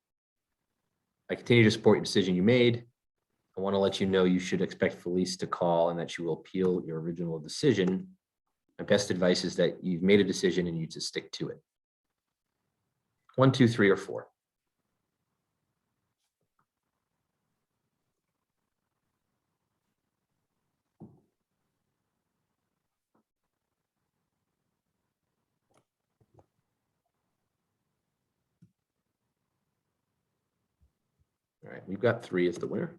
I continue to support your decision you made. I want to let you know you should expect Felice to call and that she will appeal your original decision. My best advice is that you've made a decision and you to stick to it. 1, 2, 3, or 4. All right, we've got 3 as the winner.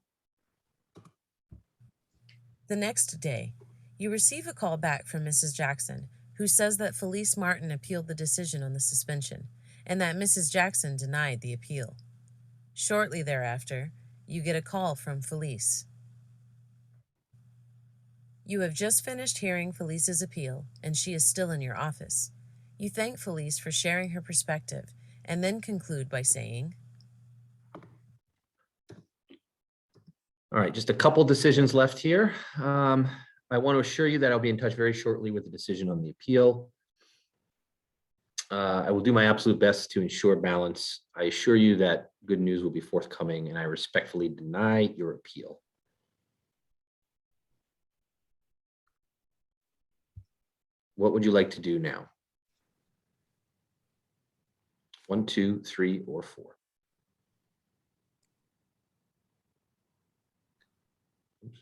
The next day, you receive a call back from Mrs. Jackson, who says that Felice Martin appealed the decision on the suspension and that Mrs. Jackson denied the appeal. Shortly thereafter, you get a call from Felice. You have just finished hearing Felice's appeal, and she is still in your office. You thank Felice for sharing her perspective and then conclude by saying, All right, just a couple decisions left here. I want to assure you that I'll be in touch very shortly with the decision on the appeal. I will do my absolute best to ensure balance. I assure you that good news will be forthcoming, and I respectfully deny your appeal. What would you like to do now? 1, 2, 3, or 4. Oops.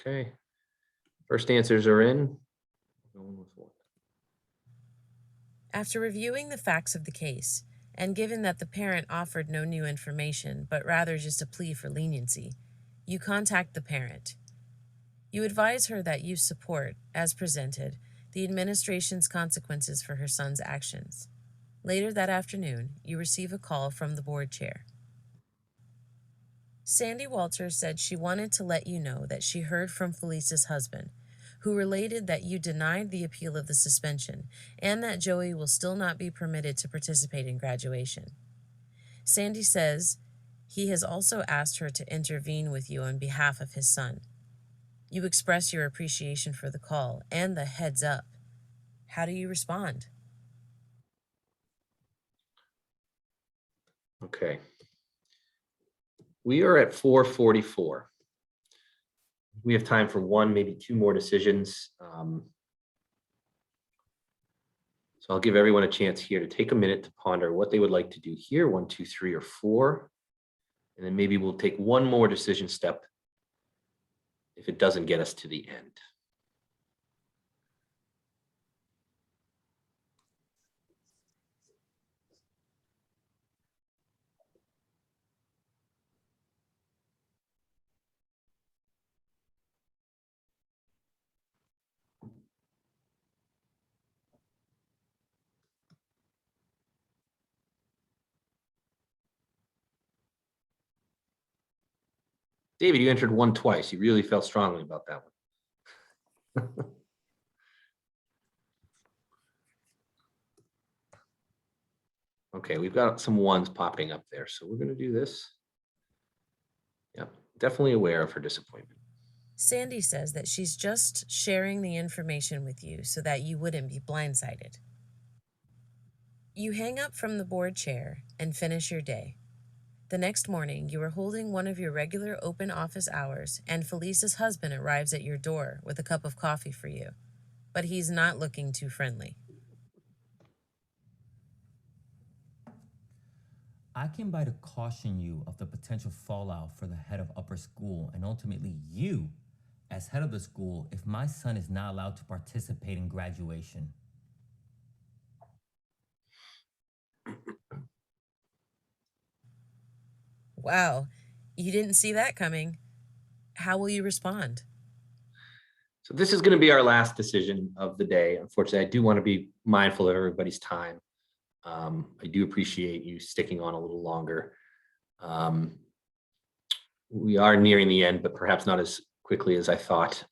Okay. First answers are in. Going with 1. after reviewing the facts of the case, and given that the parent offered no new information, but rather just a plea for leniency, you contact the parent. You advise her that you support, as presented, the administration's consequences for her son's actions. Later that afternoon, you receive a call from the board chair. Sandy Walters said she wanted to let you know that she heard from Felice's husband, who related that you denied the appeal of the suspension and that Joey will still not be permitted to participate in graduation. Sandy says he has also asked her to intervene with you on behalf of his son. You express your appreciation for the call and the heads up. How do you respond? Okay. We are at 4:44. We have time for 1, maybe 2 more decisions. So I'll give everyone a chance here to take a minute to ponder what they would like to do here, 1, 2, 3, or 4. And then maybe we'll take 1 more decision step if it doesn't get us to the end. David, you entered 1 twice. You really felt strongly about that one. Okay, we've got some 1s popping up there. So we're going to do this. Yep, definitely aware of her disappointment. Sandy says that she's just sharing the information with you so that you wouldn't be blindsided. You hang up from the board chair and finish your day. The next morning, you are holding one of your regular open office hours, and Felice's husband arrives at your door with a cup of coffee for you. But he's not looking too friendly. I came by to caution you of the potential fallout for the head of upper school and ultimately you as head of the school if my son is not allowed to participate in graduation. Wow, you didn't see that coming. How will you respond? So this is going to be our last decision of the day. Unfortunately, I do want to be mindful of everybody's time. I do appreciate you sticking on a little longer. We are nearing the end, but perhaps not as quickly as I thought.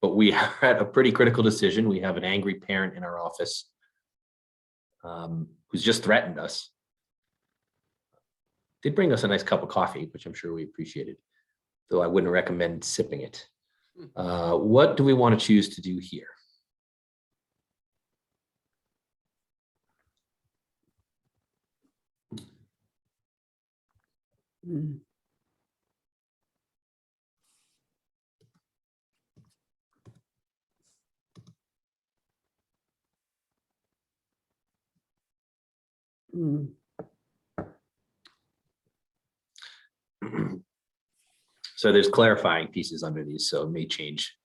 But we are at a pretty critical decision. We have an angry parent in our office who's just threatened us. Did bring us a nice cup of coffee, which I'm sure we appreciated, though I wouldn't recommend sipping it. What do we want to choose to do here? Mm. Mm. So there's clarifying pieces under these, so it may change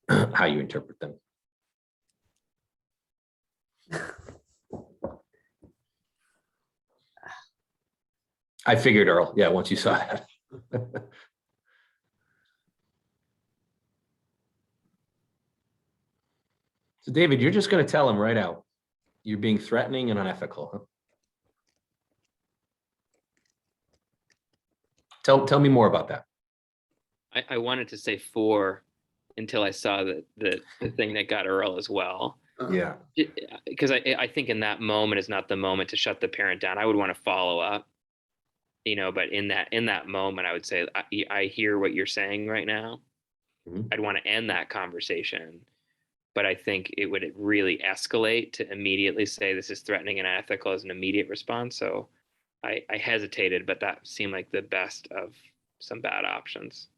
how you interpret them. I figured, Earl. Yeah, once you saw that. So David, you're just going to tell him right out. You're being threatening and unethical. Huh? Tell me more about that. I wanted to say 4 until I saw the thing that got Earl as well. Yeah. Because I think in that moment is not the moment to shut the parent down. I would want to follow up, but in that moment, I would say, I hear what you're saying right now. Mm-hmm. I'd want to end that conversation. But I think it would really escalate to immediately say this is threatening and unethical as an immediate response. So I hesitated, but that seemed like the best of some bad options.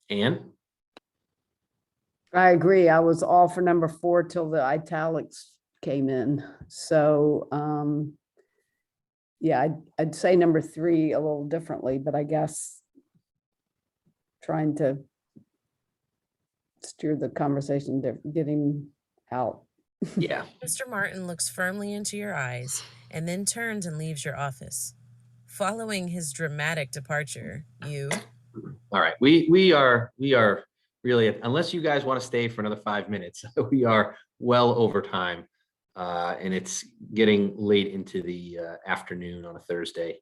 Anne? I agree. I was all for number 4 till the italics came in. So, yeah, I'd say number 3 a little differently, but I guess trying to steer the conversation, getting out. Yeah. Mr. Martin looks firmly into your eyes and then turns and leaves your office. Following his dramatic departure, you... All right. We are really, unless you guys want to stay for another 5 minutes, we are well over time. And it's getting late into the afternoon on a Thursday.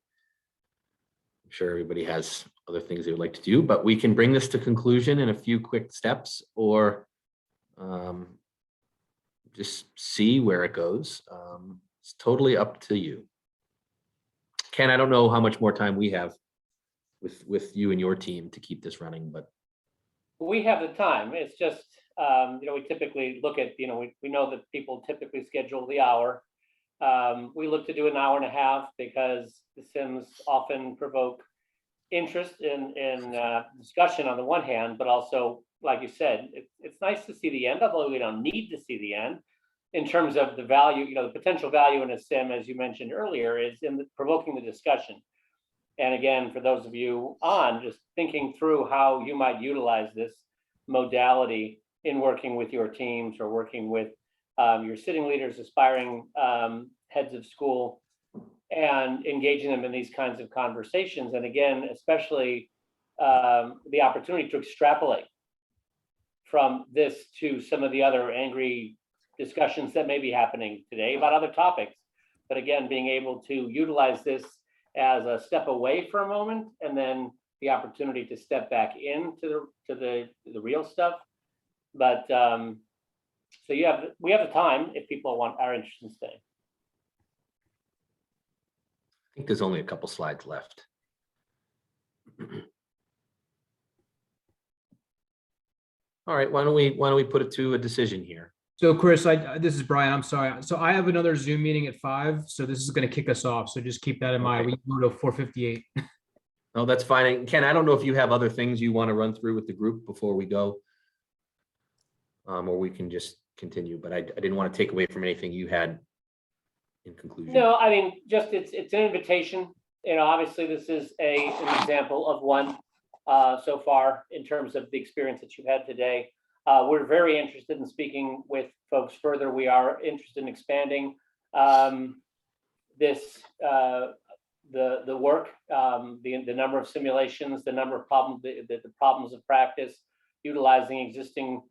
I'm sure everybody has other things they would like to do, but we can bring this to conclusion in a few quick steps, or just see where it goes. It's totally up to you. Ken, I don't know how much more time we have with you and your team to keep this running, but We have the time. It's just, we typically look at, we know that people typically schedule the hour. We look to do an hour and a half because the Sims often provoke interest in discussion on the one hand, but also, like you said, it's nice to see the end, although we don't need to see the end. In terms of the value, the potential value in a Sim, as you mentioned earlier, is in provoking the discussion. And again, for those of you just thinking through how you might utilize this modality in working with your teams or working with your sitting leaders, aspiring heads of school, and engaging them in these kinds of conversations. And again, especially the opportunity to extrapolate from this to some of the other angry discussions that may be happening today about other topics. But again, being able to utilize this as a step away for a moment, and then the opportunity to step back into the real stuff. But so we have the time if people are interested in staying. I think there's only a couple slides left. All right, why don't we put it to a decision here? So Chris, this is Brian. I'm sorry. So I have another Zoom meeting at 5. So this is going to kick us off. So just keep that in mind. Okay. We go to 4:58. No, that's fine. And Ken, I don't know if you have other things you want to run through with the group before we go. Or we can just continue, but I didn't want to take away from anything you had in conclusion. No, I mean, just it's an invitation. Obviously this is an example of one so far in terms of the experience that you've had today. We're very interested in speaking with folks further. We are interested in expanding this the work, the number of simulations, the number of problems, the problems of practice, utilizing existing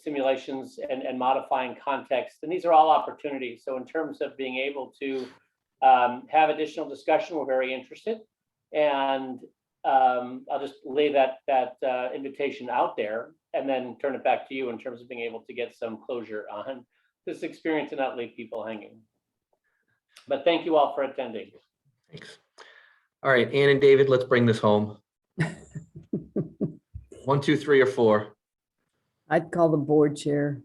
simulations and modifying context. And these are all opportunities. So in terms of being able to have additional discussion, we're very interested. And I'll just lay that invitation out there and then turn it back to you in terms of being able to get some closure on this experience and not leave people hanging. But thank you all for attending. Thanks. All right, Ann and David, let's bring this home. 1, 2, 3, or 4. I'd call the board chair.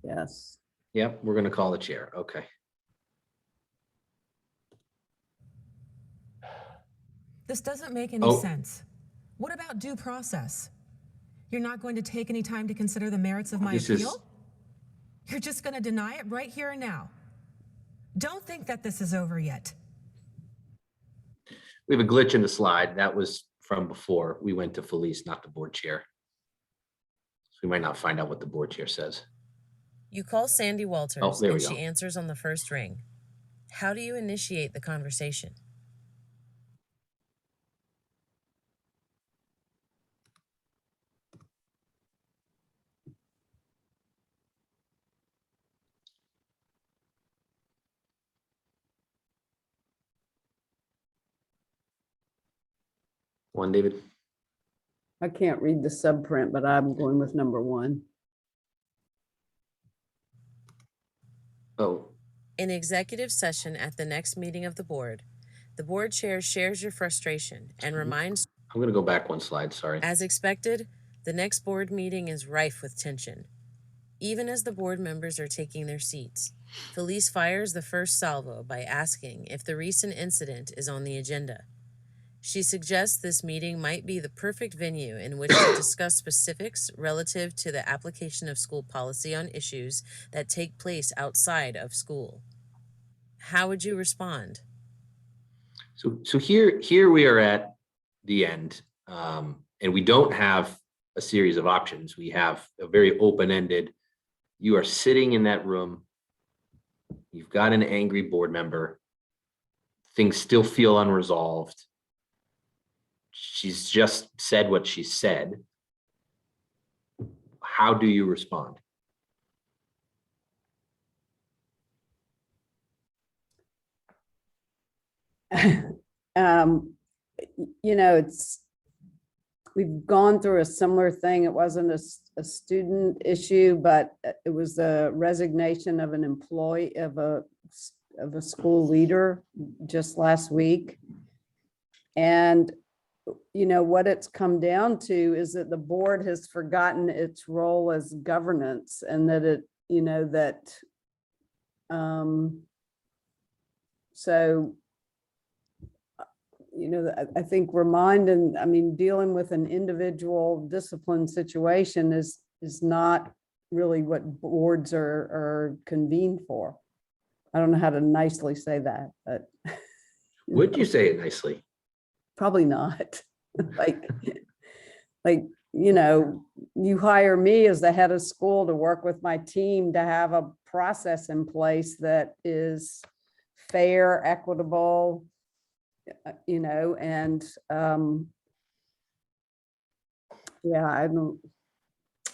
Yes. Yep, we're gonna call the chair. Okay. This doesn't make any Oh. sense. What about due process? You're not going to take any time to consider the merits of my appeal? You're just going to deny it right here and now. Don't think that this is over yet. We have a glitch in the slide. That was from before. We went to Felice, not the board chair. So we might not find out what the board chair says. You call Sandy Walters, there we and she go. answers on the first ring. How do you initiate the conversation? One, David. I can't read the subprint, but I'm going with number 1. Oh, In executive session at the next meeting of the board chair shares your frustration and reminds, I'm gonna go back one slide, sorry. as expected, the next board meeting is rife with tension. Even as the board members are taking their seats, Felice fires the first salvo by asking if the recent incident is on the agenda. She suggests this meeting might be the perfect venue in which to discuss specifics relative to the application of school policy on issues that take place outside of school. How would you respond? So here we are at the end, and we don't have a series of options. We have a very open-ended. You are sitting in that room. You've got an angry board member. Things still feel unresolved. She's just said what she said. How do you respond? We've gone through a similar thing. It wasn't a student issue, but it was the resignation of an employee of a school leader just last week. And what it's come down to is that the board has forgotten its role as governance, and that I think dealing with an individual discipline situation is not really what boards are convened for. I don't know how to nicely say that, but. Would you say it nicely? Probably not. You hire me as the head of school to work with my team to have a process in place that is fair, equitable, and I don't.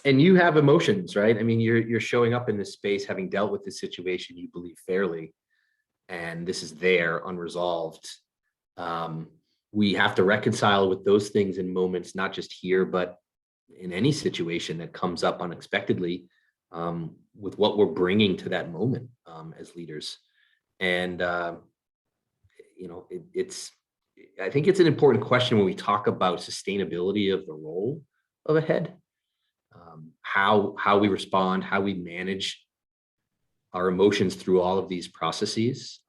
And you have emotions, right? I mean, you're showing up in this space, having dealt with this situation, you believe fairly, and this is there unresolved. We have to reconcile with those things in moments, not just here, but in any situation that comes up unexpectedly, with what we're bringing to that moment as leaders. And, I think it's an important question when we talk about sustainability of the role of a head, how we respond, how we manage our emotions through all of these processes,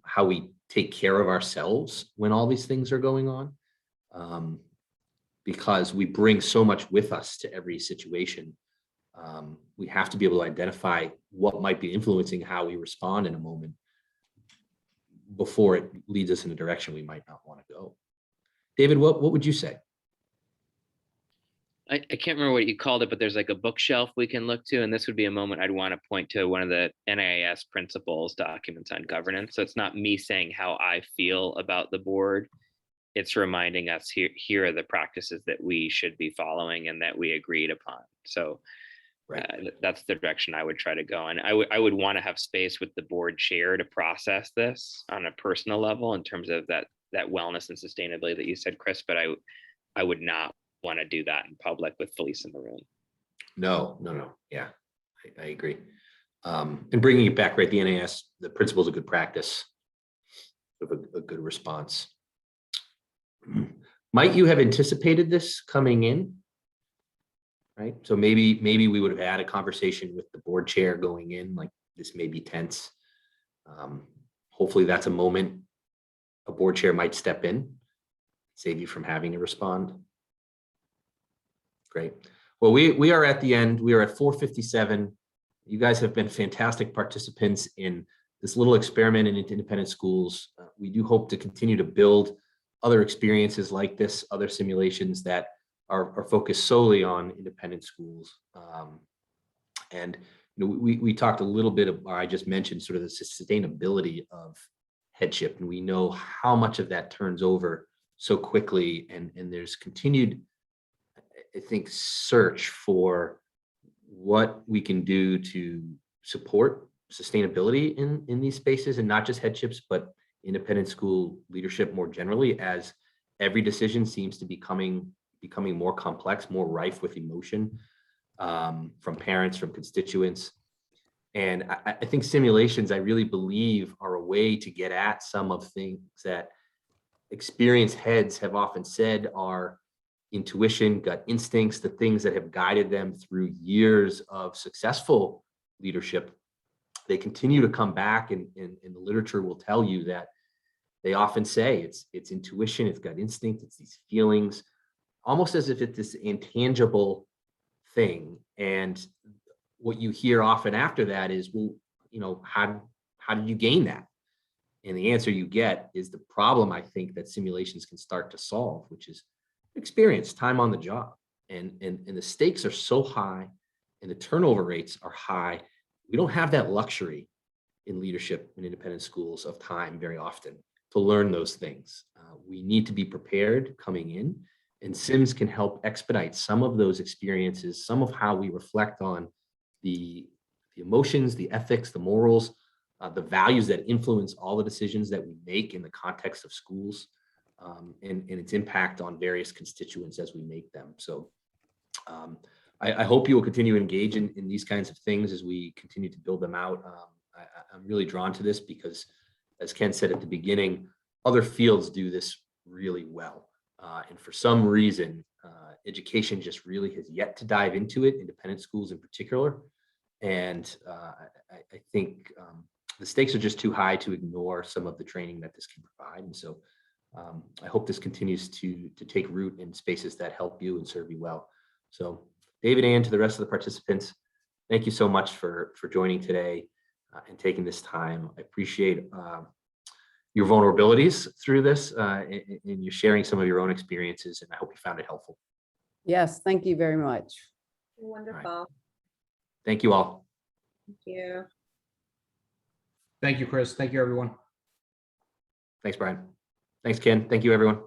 how we take care of ourselves when all these things are going on, because we bring so much with us to every situation. We have to be able to identify what might be influencing how we respond in a moment before it leads us in a direction we might not want to go. David, what would you say? I can't remember what you called it, but there's like a bookshelf we can look to. And this would be a moment I'd want to point to one of the NIAS principles documents on governance. So it's not me saying how I feel about the board. It's reminding us here are the practices that we should be following and that we agreed upon. So that's the direction I would try to go. And I would want to have space with the board chair to process this on a personal level in terms of that wellness and sustainability that you said, Chris, but I would not want to do that in public with Felice in the room. No. Yeah, I agree. And bringing it back, right? The NAS, the principle is a good practice, of a good response. Might you have anticipated this coming in? Right, so maybe we would have had a conversation with the board chair going in, like this may be tense. Hopefully that's a moment a board chair might step in, save you from having to respond. Great. Well, we are at the end. We are at 4:57. You guys have been fantastic participants in this little experiment in independent schools. We do hope to continue to build other experiences like this, other simulations that are focused solely on independent schools. And you know, we talked a little bit of, or I just mentioned sort of the sustainability of headship, and we know how much of that turns over so quickly, and there's continued, I think, search for what we can do to support sustainability in these spaces, and not just headships, but independent school leadership more generally, as every decision seems to be becoming more complex, more rife with emotion, from parents, from constituents. And I think simulations, I really believe, are a way to get at some of things that experienced heads have often said are intuition, gut instincts, the things that have guided them through years of successful leadership. They continue to come back, and the literature will tell you that they often say it's intuition, it's gut instinct, it's these feelings, almost as if it's this intangible thing. And what you hear often after that is, well, you know, how did you gain that? And the answer you get is the problem, I think, that simulations can start to solve, which is experience, time on the job. And the stakes are so high and the turnover rates are high. We don't have that luxury in leadership in independent schools of time very often to learn those things. We need to be prepared coming in, and Sims can help expedite some of those experiences, some of how we reflect on the emotions, the ethics, the morals, the values that influence all the decisions that we make in the context of schools, and its impact on various constituents as we make them. So I hope you will continue to engage in these kinds of things as we continue to build them out. I'm really drawn to this because, as Ken said at the beginning, other fields do this really well. And for some reason, education just really has yet to dive into it, independent schools in particular. And I think the stakes are just too high to ignore some of the training that this can provide. And so I hope this continues to take root in spaces that help you and serve you well. So David, and to the rest of the participants, thank you so much for joining today and taking this time. I appreciate your vulnerabilities through this, and you sharing some of your own experiences, and I hope you found it helpful. Yes, thank you very much. Wonderful. Thank you all. Thank you. Thank you, Chris. Thank you, everyone. Thanks, Brian. Thanks, Ken. Thank you, everyone.